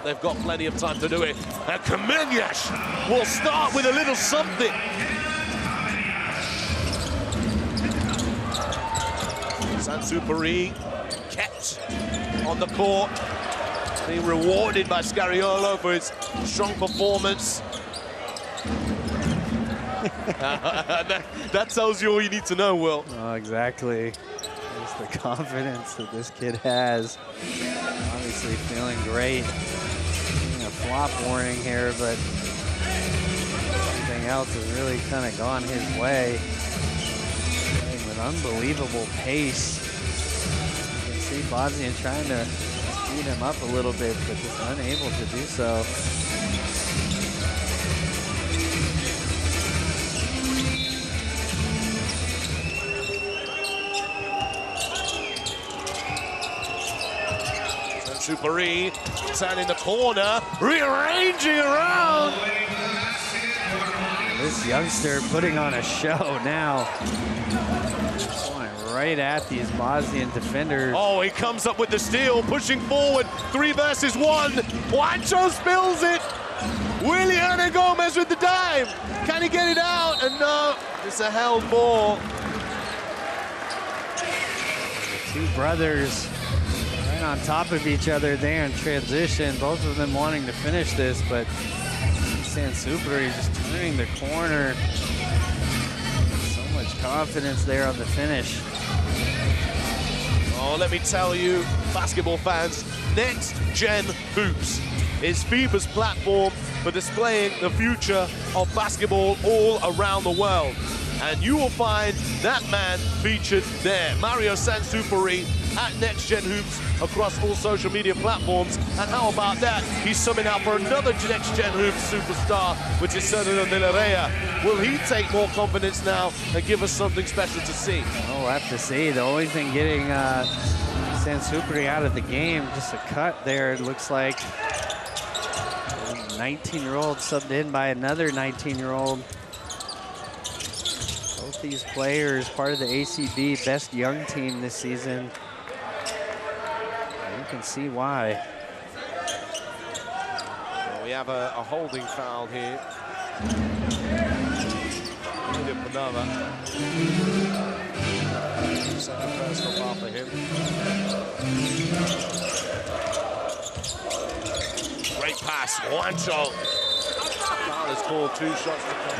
They've got plenty of time to do it. And Kamenjac will start with a little something. Sansupari kept on the court, being rewarded by Scariolo for his strong performance. that tells you all you need to know, Will. Oh, exactly. Just the confidence that this kid has. Obviously feeling great. A flop warning here, but something else has really kind of gone his way. Playing with unbelievable pace. You can see Bosnia trying to speed him up a little bit, but just unable to do so. Superi turning the corner, rearranging around. This youngster putting on a show now. Going right at these Bosnian defenders. Oh, he comes up with the steal, pushing forward. 3 versus 1. Juancho spills it. Willian Gomez with the dive. Can he get it out? And no, it's a held ball. The 2 brothers on top of each other there in transition, both of them wanting to finish this, but Sansupari just turning the corner. So much confidence there on the finish. Oh, let me tell you, basketball fans, Next Gen Hoops is FIBA's platform for displaying the future of basketball all around the world. And you will find that man featured there, Mario Sansupari, at Next Gen Hoops across all social media platforms. And how about that? He's summing out for another Next Gen Hoops superstar, which is Sergio De La Rey. Will he take more confidence now and give us something special to see? Oh, we'll have to see. The only thing getting Sansupari out of the game, just a cut there, it looks like. 19-year-old subbed in by another 19-year-old. Both these players, part of the ACB best young team this season. You can see why. Well, we have a holding foul here. Second personal foul for him. Great pass, Juancho. Foul is called, 2 shots to come.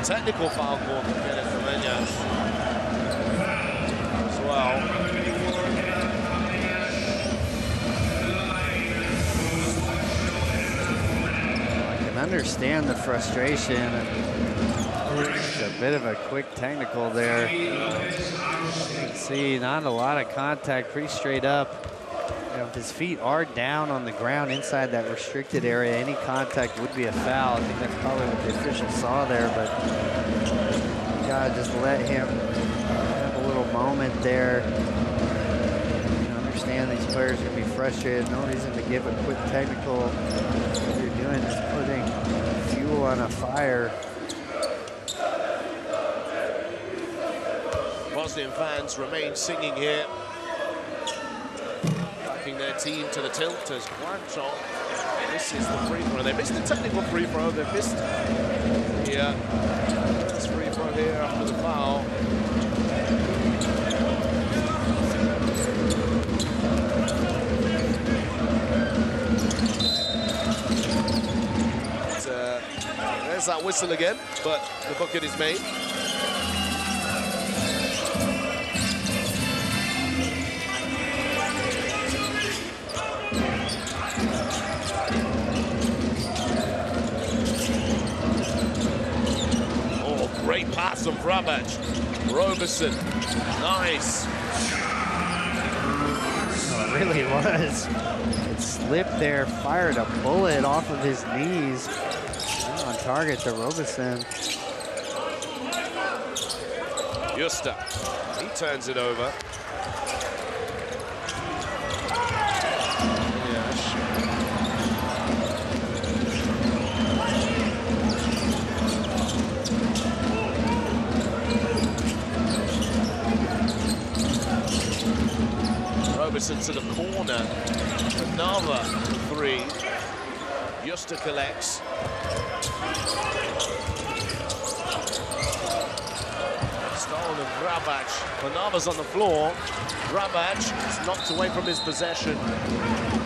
Technical foul call from Kenneth Kamenjac as well. Understand the frustration. It's a bit of a quick technical there. You can see not a lot of contact, pretty straight up. You know, if his feet are down on the ground inside that restricted area, any contact would be a foul. I think that's probably what the official saw there, but you gotta just let him have a little moment there. You understand these players are gonna be frustrated. No reason to give a quick technical. What you're doing is putting fuel on a fire. Bosnian fans remain singing here, backing their team to the tilt as Guancho misses the free throw. They missed the technical free throw. They missed the first free throw here after the foul. There's that whistle again, but the bucket is made. Oh, great pass from Vrabac. Roberson, nice. Oh, it really was. It slipped there, fired a bullet off of his knees. On target to Roberson. Justa, he turns it over. Roberson to the corner. Another three. Justa collects. Stolen and Vrabac. Panava's on the floor. Vrabac is knocked away from his possession.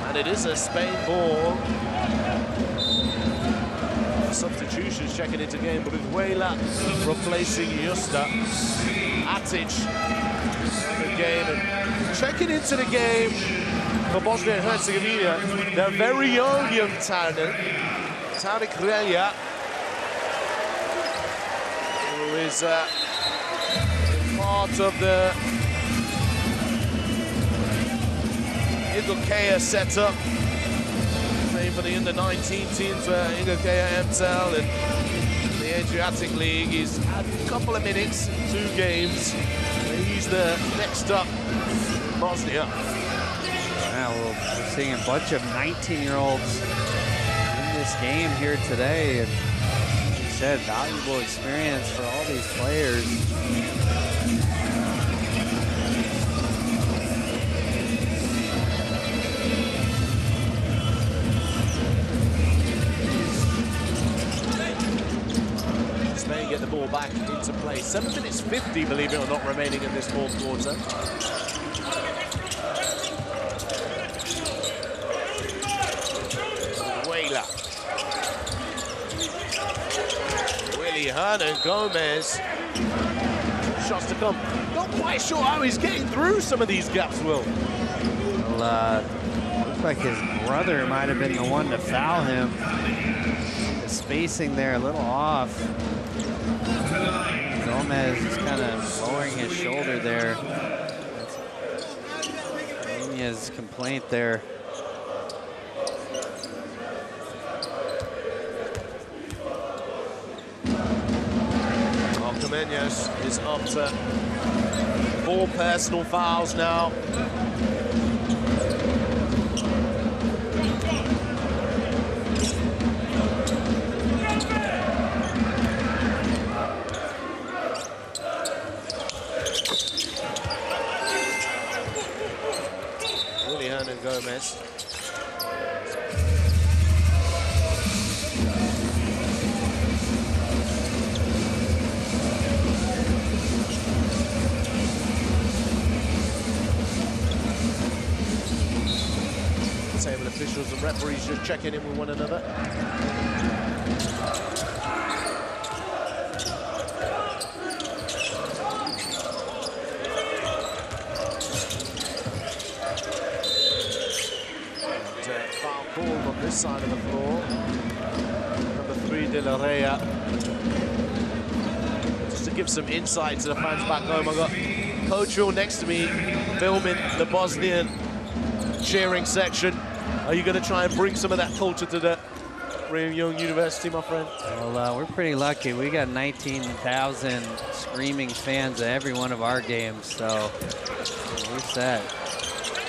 And it is a Spain ball. Substitutions checking into game, but with Wela replacing Justa. Atic in the game and checking into the game for Bosnia and Herzegovina. Their very own young talent, Tarik Relja, who is part of the Ingokea setup. Playing for the under-19 teams for Ingokea MTEL and the Adriatic League. He's had a couple of minutes, 2 games. He's the next up in Bosnia. Yeah, we're seeing a bunch of 19-year-olds in this game here today. And as you said, valuable experience for all these players. Spain get the ball back into play. 7 minutes 50, believe it or not, remaining in this fourth quarter. Willie Hernan Gomez. Shots to come. Not quite sure how he's getting through some of these gaps, Will. Well, looks like his brother might have been the one to foul him. The spacing there a little off. Gomez is kind of lowering his shoulder there. Nunez's complaint there. Jimenez is up to 4 personal fouls now. Willie Hernan Gomez. Table officials and referees just checking in with one another. And, foul call on this side of the floor. Number 3, De La Rea. Just to give some insight to the fans back home, I've got Coach Will next to me filming the Bosnian cheering section. Are you going to try and bring some of that culture to the Brigham Young University, my friend? Well, we're pretty lucky. We got 19,000 screaming fans at every one of our games, so we're set.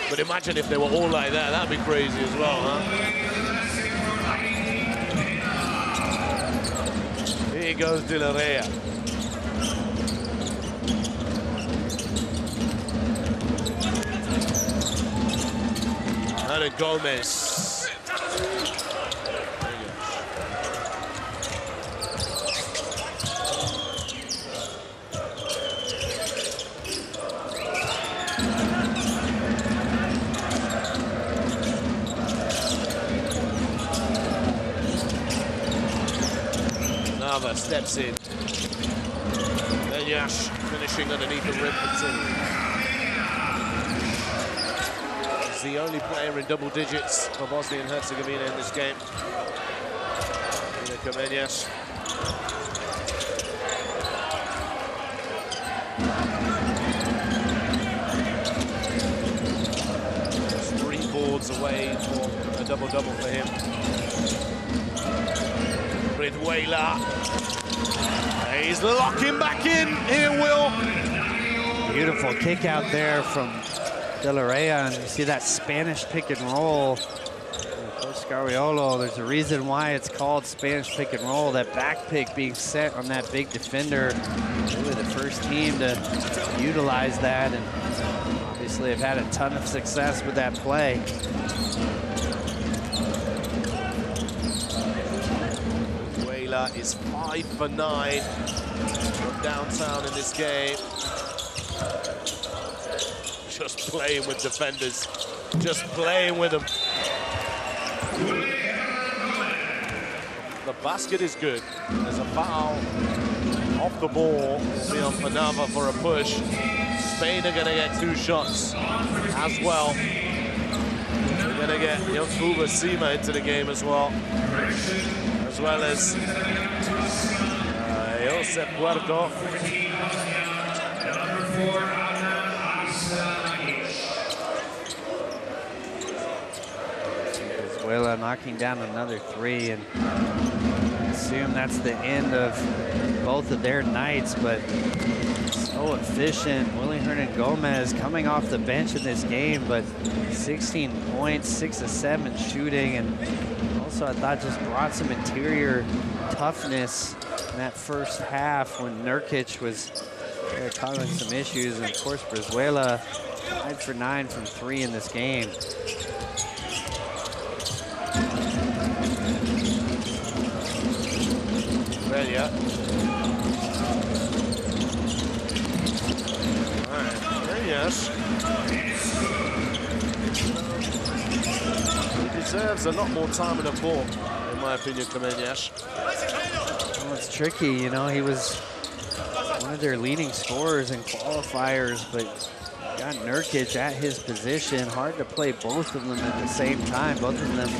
But imagine if they were all like that. That'd be crazy as well, huh? Here goes De La Rea. and Gomez. Nava steps in. Yash finishing underneath the rim for two. He's the only player in double digits for Bosnia and Herzegovina in this game. Kamenjas. Just 3 boards away for a double-double for him. Brizuela. He's locking back in here, Will. Beautiful kick out there from De La Reyna, and you see that Spanish pick and roll. Coach Scariolo, there's a reason why it's called Spanish pick and roll. That back pick being set on that big defender. Really the first team to utilize that, and obviously have had a ton of success with that play. Is 5 for 9 from downtown in this game. Just playing with defenders. Just playing with them. The basket is good. There's a foul off the ball. Will be on Panava for a push. Spain are going to get 2 shots as well. We're going to get Yokuba Sima into the game as well as Josep Puerto. Brizuela knocking down another 3, and I assume that's the end of both of their nights, but so efficient. Willy Hernan Gomez coming off the bench in this game, but 16 points, 6 of 7 shooting, and also I thought just brought some interior toughness in that first half when Nurkic was causing some issues. And of course, Brizuela 5 for 9 from 3 in this game. Well, yeah. All right. Yes. He deserves a lot more time in the court, in my opinion, Kamenjas. Well, it's tricky, you know, he was one of their leading scorers in qualifiers, but got Nurkic at his position. Hard to play both of them at the same time. Both of them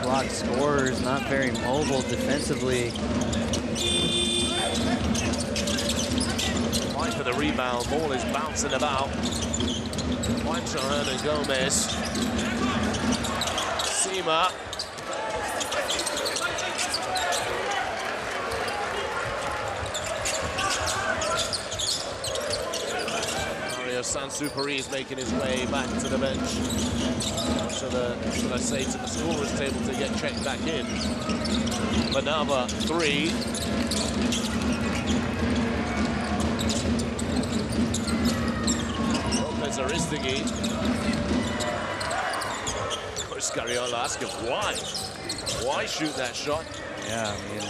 block scorers, not very mobile defensively. Fight for the rebound. Ball is bouncing about. Juancho Hernan Gomez. Sima. Sansupari is making his way back to the bench. Should I say, to the scorer's table to get checked back in. Panava 3. Lopez Aristigui. Coach Scariolo asking why? Why shoot that shot? Yeah, I mean,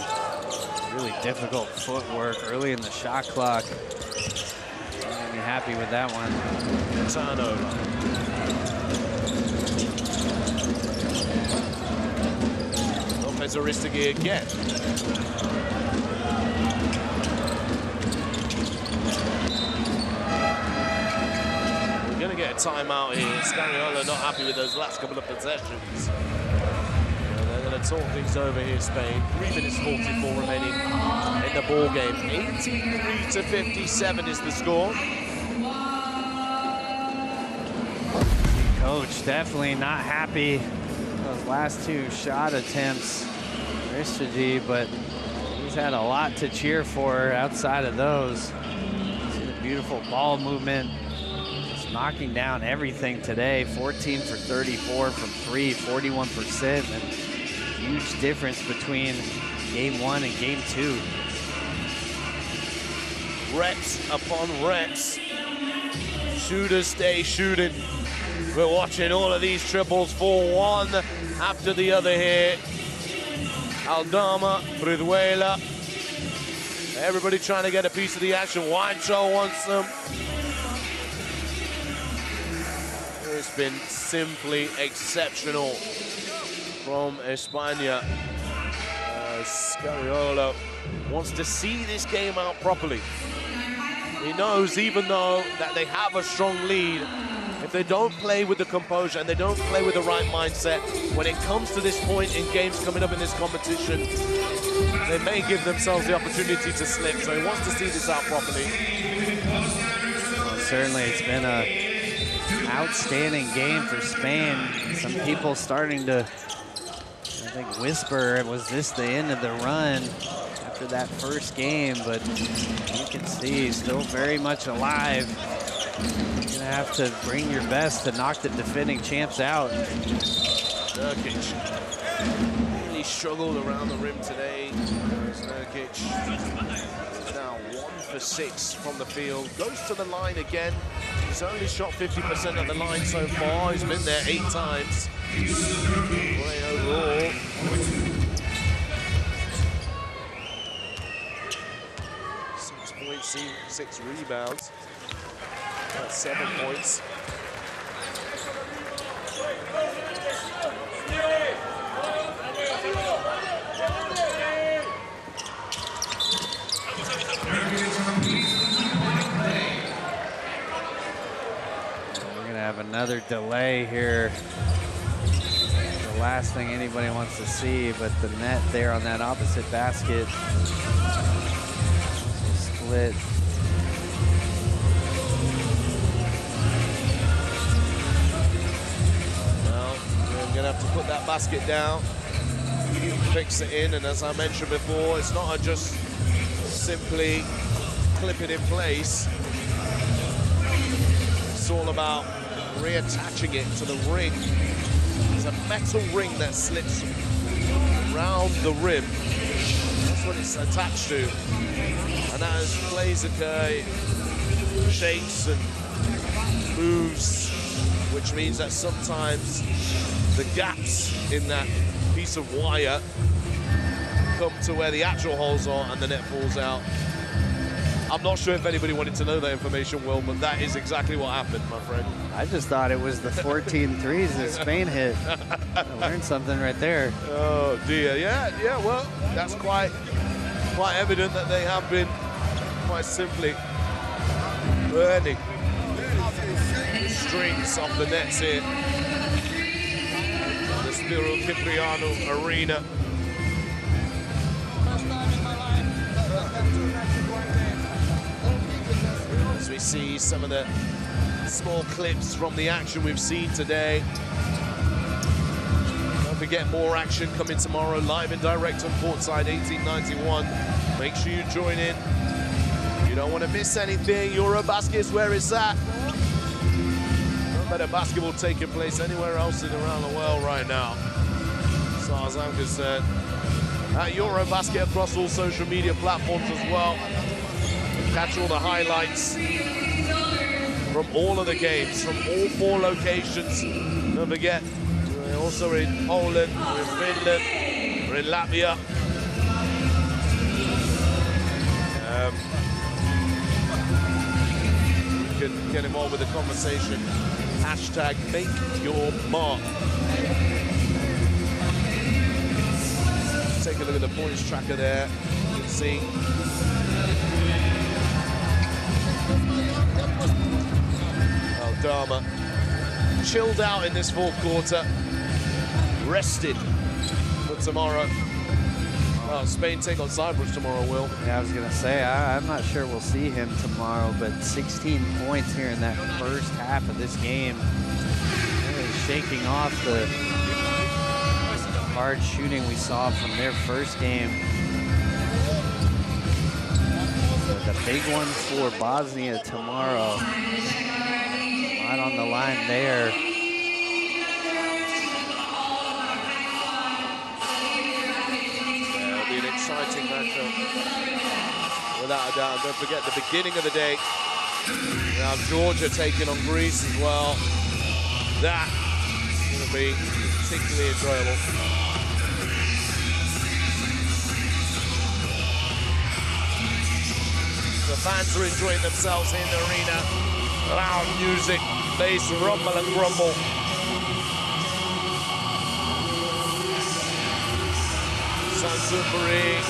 really difficult footwork early in the shot clock. Happy with that one. Turnover. Lopez Aristigui again. We're going to get a timeout here. Scariolo not happy with those last couple of possessions. They're going to talk things over here, Spain. 3 minutes 44 remaining in the ball game. 83-57 is the score. Coach definitely not happy with those last 2 shot attempts, Ristigi, but he's had a lot to cheer for outside of those. See the beautiful ball movement, just knocking down everything today. 14 for 34 from 3, 41%, and huge difference between game 1 and game 2. Reps upon reps. Shooters stay shooting. We're watching all of these triples fall one after the other here. Aldama, Brizuela. Everybody trying to get a piece of the action. Juancho wants them. It's been simply exceptional from España. Scariolo wants to see this game out properly. He knows, even though that they have a strong lead, if they don't play with the composure and they don't play with the right mindset, when it comes to this point in games coming up in this competition, they may give themselves the opportunity to slip. So he wants to see this out properly. Well, certainly it's been an outstanding game for Spain. Some people starting to, I think, whisper, was this the end of the run after that first game? But you can see still very much alive. You're gonna have to bring your best to knock the defending champs out. Nurkic really struggled around the rim today. There's Nurkic. Now 1 for 6 from the field. Goes to the line again. He's only shot 50% at the line so far. He's been there 8 times. Great overall. 6 points, 6 rebounds. That's 7 points. We're gonna have another delay here. The last thing anybody wants to see, but the net there on that opposite basket. Split. Gonna have to put that basket down, fix it in, and as I mentioned before, it's not just simply clip it in place. It's all about reattaching it to the ring. There's a metal ring that slips around the rim. That's what it's attached to. And as plays occur, it shakes and moves, which means that sometimes the gaps in that piece of wire come to where the actual holes are and the net falls out. I'm not sure if anybody wanted to know that information, Will, but that is exactly what happened, my friend. I just thought it was the 14 threes that Spain hit. I learned something right there. Oh dear, yeah, well, that's quite evident that they have been quite simply burning the strings off the nets here. Spiro Cipriano Arena. As we see some of the small clips from the action we've seen today. Don't forget, more action coming tomorrow, live and direct on Courtside 1891. Make sure you join in. You don't want to miss anything. EuroBasket is where it's at. Better basketball taking place anywhere else around the world right now, as far as I'm concerned. At EuroBasket across all social media platforms as well. Catch all the highlights from all of the games, from all 4 locations. Don't forget, we're also in Poland, we're in Finland, we're in Latvia. You can get involved with the conversation. Hashtag make your mark. Take a look at the points tracker there. You can see Aldama chilled out in this 4th quarter, rested for tomorrow. Oh, Spain take on Cyprus tomorrow, Will. Yeah, I was gonna say, I'm not sure we'll see him tomorrow, but 16 points here in that first half of this game. Really shaking off the hard shooting we saw from their first game. But the big one for Bosnia tomorrow. Not on the line there. Exciting matchup, without a doubt. Don't forget the beginning of the day. We have Georgia taking on Greece as well. That is going to be particularly enjoyable. The fans are enjoying themselves in the arena. Loud music, bass rumble and grumble. Sansupuri,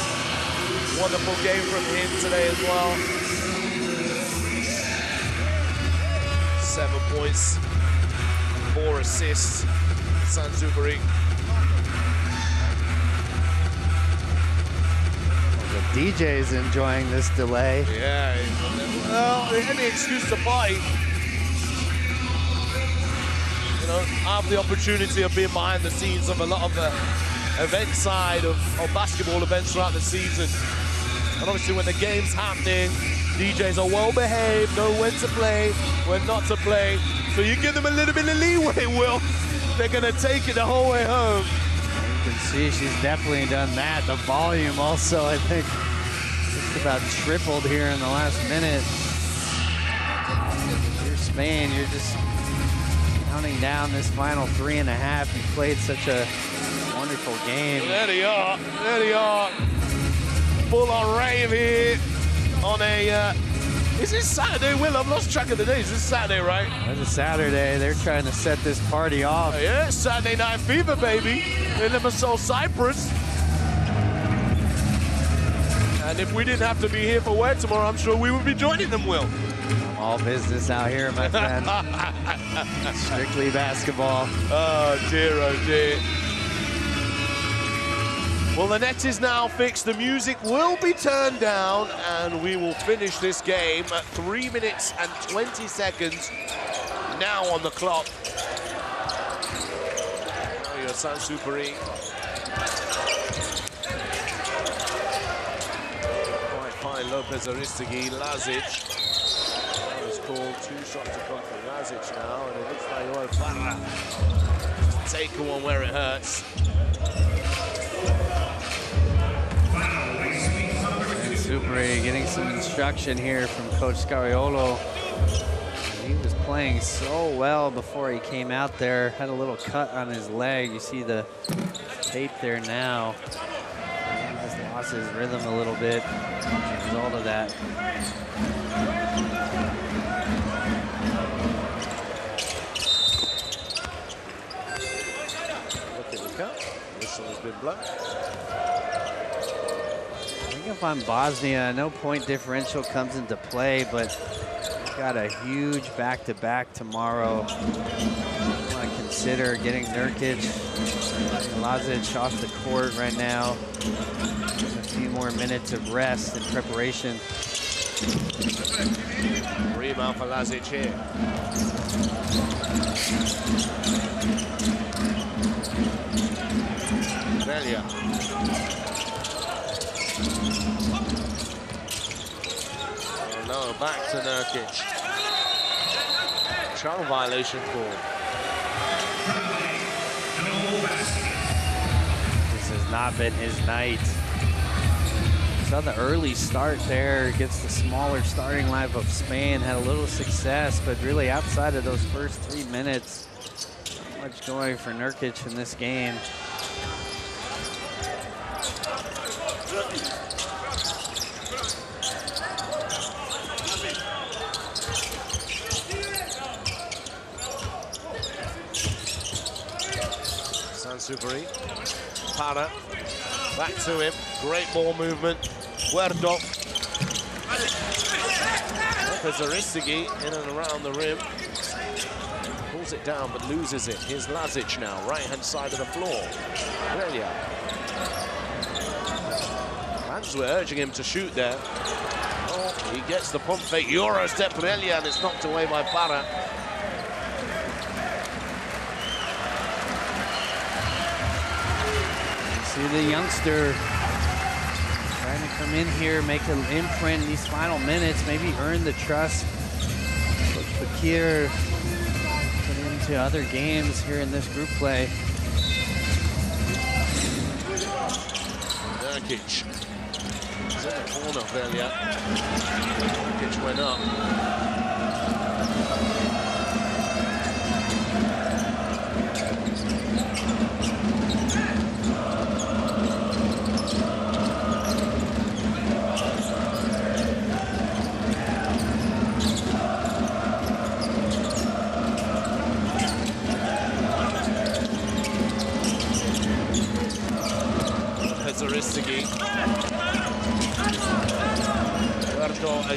wonderful game from him today as well. 7 points, 4 assists, Sansupuri. The DJ's enjoying this delay. Yeah, well, any excuse to party. You know, I have the opportunity of being behind the scenes of a lot of the event side of basketball events throughout the season. And obviously when the game's happening, DJs are well behaved, know when to play, when not to play. So you give them a little bit of leeway, Will. They're gonna take it the whole way home. You can see she's definitely done that. The volume also, I think, just about tripled here in the last minute. If you're Spain, you're just counting down this final 3.5. You played such a wonderful game. There they are, there they are. Full on rave here on a, is this Saturday, Will? I've lost track of the days. This is Saturday, right? It's a Saturday. They're trying to set this party off. Oh, yeah, Saturday Night Fever, baby. In Limassol, Cyprus. And if we didn't have to be here for Where tomorrow, I'm sure we would be joining them, Will. All business out here, my friend. Strictly basketball. Oh, dear. Well, the net is now fixed. The music will be turned down, and we will finish this game at 3 minutes and 20 seconds now on the clock. Oh, your Sansupuri. Quite fine, Lopez Aristegui, Lazic. That was called 2 shots to come from Lazic now, and it looks like Joel Farra take one where it hurts. Sansupuri getting some instruction here from Coach Scariolo. He was playing so well before he came out there. Had a little cut on his leg. You see the tape there now. He just lost his rhythm a little bit as a result of that. Look at the cut. Whistle has been blown. I think if I'm Bosnia, no point differential comes into play, but we've got a huge back-to-back tomorrow. I want to consider getting Nurkic and Lazic off the court right now. A few more minutes of rest and preparation. Rebound for Lazic here. Velia. Oh no, back to Nurkic. Child violation call. This has not been his night. Saw the early start there against the smaller starting lineup of Spain. Had a little success, but really outside of those first 3 minutes, not much going for Nurkic in this game. Sansupuri, Para, back to him, great ball movement, Huerto. Lopez Aristegui in and around the rim, pulls it down but loses it. Here's Lazic now, right-hand side of the floor. Velia. Fans were urging him to shoot there. Oh, he gets the pump fake, Euro step Velia, and it's knocked away by Para. See the youngster trying to come in here, make an imprint in these final minutes, maybe earn the trust Coach Fakir put into other games here in this group play. Nurkic. He's in the corner, Velia. Nurkic went up.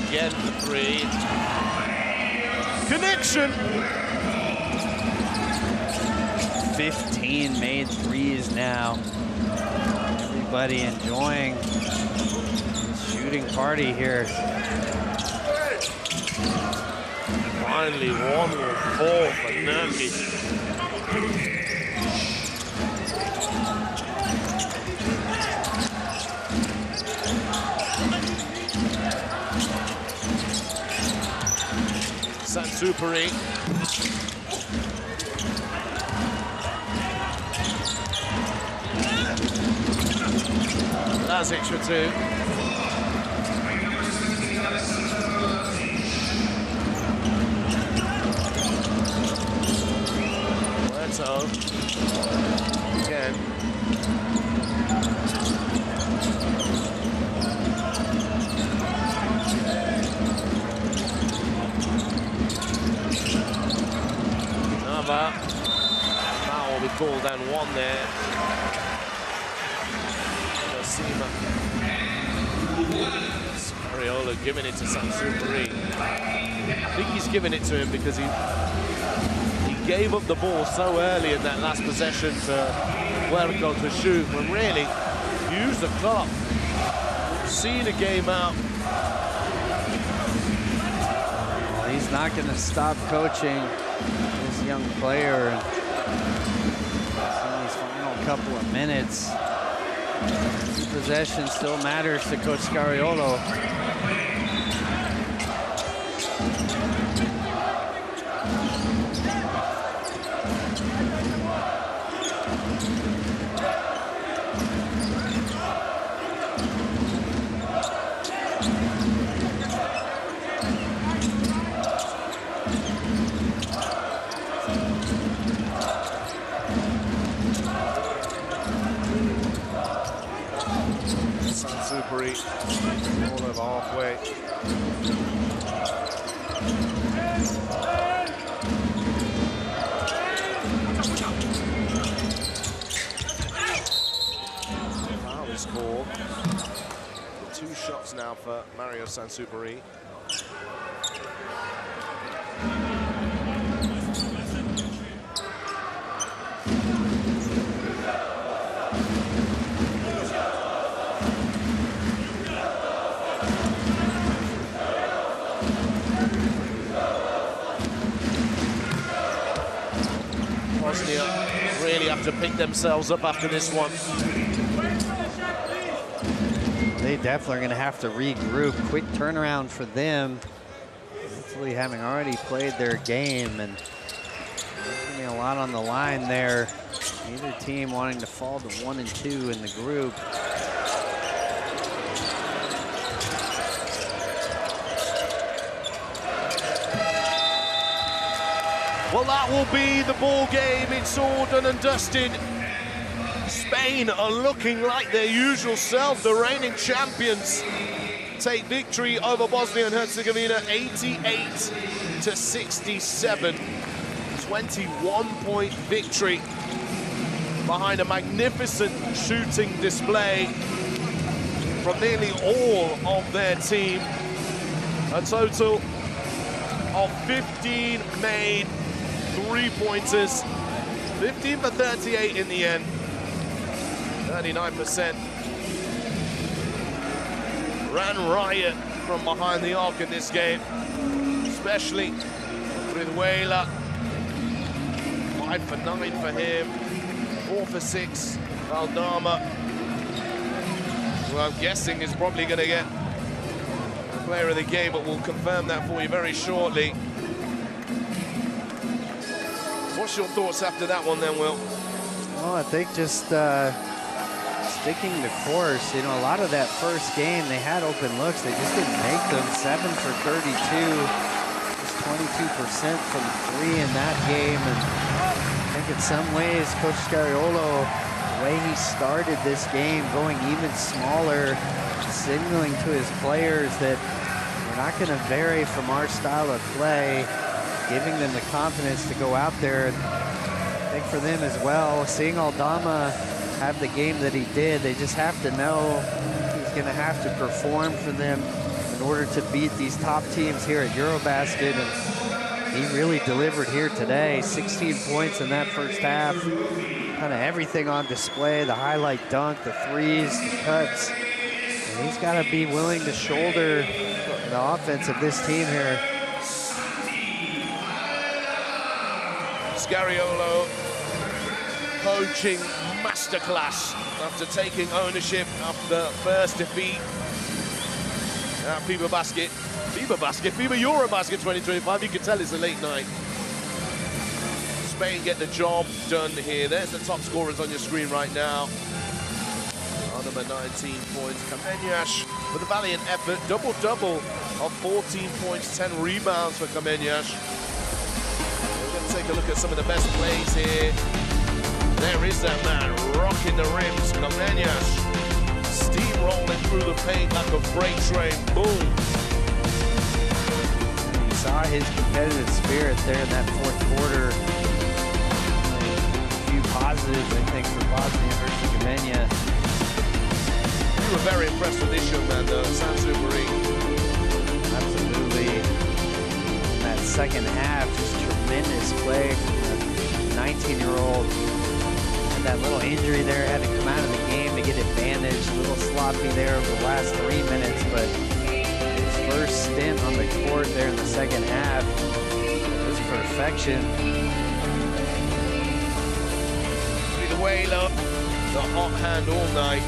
again for three. Connection! 15 made threes now. Everybody enjoying the shooting party here. Finally, one will fall for Nurkic. Sansupari. Lazic for two. Leto. Again. Nava. Foul will be called and one there. Scariolo giving it to Sansupari. I think he's giving it to him because he gave up the ball so early in that last possession to Huerco to shoot, when really use the clock, see the game out. Well, he's not going to stop coaching this young player. In these final couple of minutes, possession still matters to Coach Scariolo. Sansupari all over halfway. Foul is called. 2 shots now for Mario Sansupari. Bosnia really have to pick themselves up after this one. They definitely are going to have to regroup. Quick turnaround for them. Hopefully having already played their game, and there's going to be a lot on the line there. Neither team wanting to fall to 1 and 2 in the group. Well, that will be the ball game. It's all done and dusted. Spain are looking like their usual self. The reigning champions take victory over Bosnia and Herzegovina, 88-67. 21-point victory behind a magnificent shooting display from nearly all of their team. A total of 15 made three-pointers, 15 for 38 in the end, 39%. Ran riot from behind the arc in this game, especially Brizuela. 5 for 9 for him, 4 for 6, Valdama, who I'm guessing is probably going to get the player of the game, but we'll confirm that for you very shortly. What's your thoughts after that one then, Will? Well, I think just sticking the course. You know, a lot of that first game, they had open looks. They just didn't make them. 7 for 32, just 22% from 3 in that game. And I think in some ways, Coach Scariolo, the way he started this game, going even smaller, signaling to his players that we're not going to vary from our style of play, giving them the confidence to go out there. And I think for them as well, seeing Aldama have the game that he did, they just have to know he's going to have to perform for them. in order to beat these top teams here at EuroBasket, and he really delivered here today. 16 points in that first half. Kind of everything on display, the highlight dunk, the threes, the cuts. And he's got to be willing to shoulder the offense of this team here. Scariolo, coaching masterclass after taking ownership after the first defeat at FIBA EuroBasket 2025. You can tell it's a late night. Spain get the job done here. There's the top scorers on your screen right now. Number 19 points, Kamenyas with a valiant effort, double-double of 14 points, 10 rebounds for Kamenyas. We're going to take a look at some of the best plays here. There is that man, rocking the rims, Kamenyas. Steamrolling through the paint like a freight train, boom. You saw his competitive spirit there in that fourth quarter. A few positives, I think, for Bosnia and Herzegovina. We were very impressed with this young man, though. Sounds agree. Absolutely. In that second half, just tremendous play from the 19-year-old. And that little injury there, had to come out of the game to get advantage. A little sloppy there over the last 3 minutes, but his first stint on the court there in the second half was perfection. The whale-up, the hot hand all night.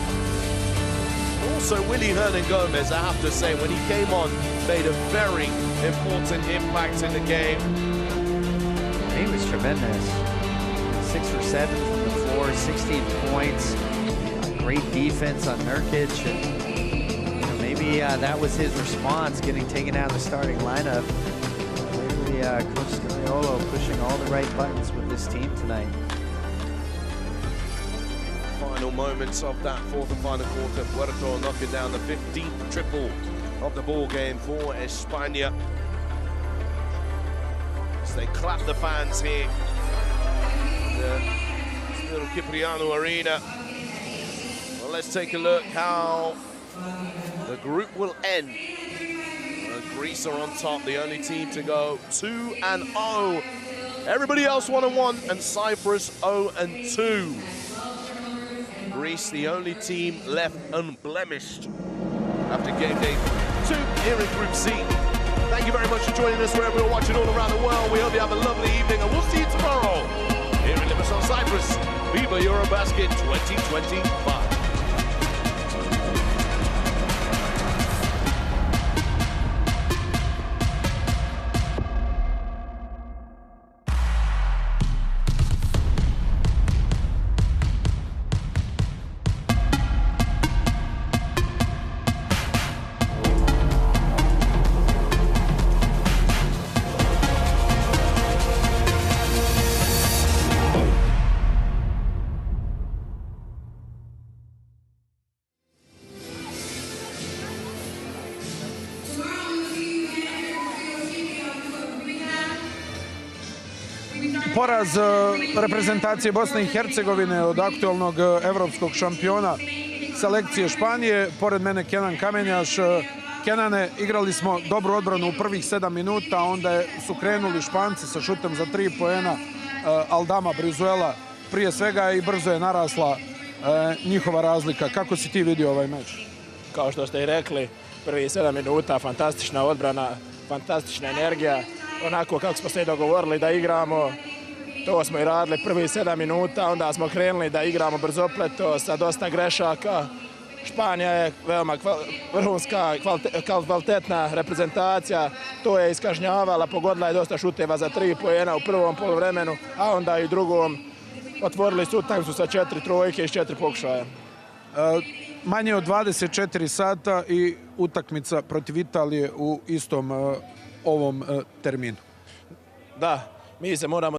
Also, Willy Hernan-Gomez, I have to say, when he came on, made a very important impact in the game. He was tremendous. 6 for 7 from the floor, 16 points. Great defense on Nurkic. And maybe that was his response, getting taken out of the starting lineup. Clearly, Coach Scariolo pushing all the right buttons with this team tonight. Final moments of that fourth and final quarter. Puerto knocking down the 15th triple of the ball game for España. As they clap the fans here. The little Cipriano Arena. Well, let's take a look how the group will end. Greece are on top, the only team to go 2-0. Everybody else 1-1, and Cyprus 0-2. Greece, the only team left unblemished after game day 2 here in Group C. Thank you very much for joining us wherever you're watching all around the world. We hope you have a lovely evening, and we'll see you tomorrow here in Limassol, Cyprus, FIBA EuroBasket 2025. Poraz reprezentacije Bosne i Hercegovine od aktualnog evropskog šampiona selekcije Španije. Pored mene Kenan Kamenjaš. Kenane, igrali smo dobru odbranu u prvih 7 minuta, onda su krenuli Španci sa šutem za 3 poena. Aldama Brizuela prije svega i brzo je narasla njihova razlika. Kako si ti vidio ovaj meč? Kao što ste i rekli, prvih 7 minuta, fantastična odbrana, fantastična energija. Onako kako smo se dogovorili da igramo, to smo i radili prvih 7 minuta, onda smo krenuli da igramo brzopleto sa dosta grešaka. Španija je veoma vrhunska, kvalitetna reprezentacija, to je iskažnjavala, pogodila je dosta šuteva za 3 poena u prvom poluvremenu, a onda i u drugom otvorili su utakmicu sa 4 trojke iz 4 pokušaja. Manje od 24 sata i utakmica protiv Italije u istom ovom terminu. Da, mi se moramo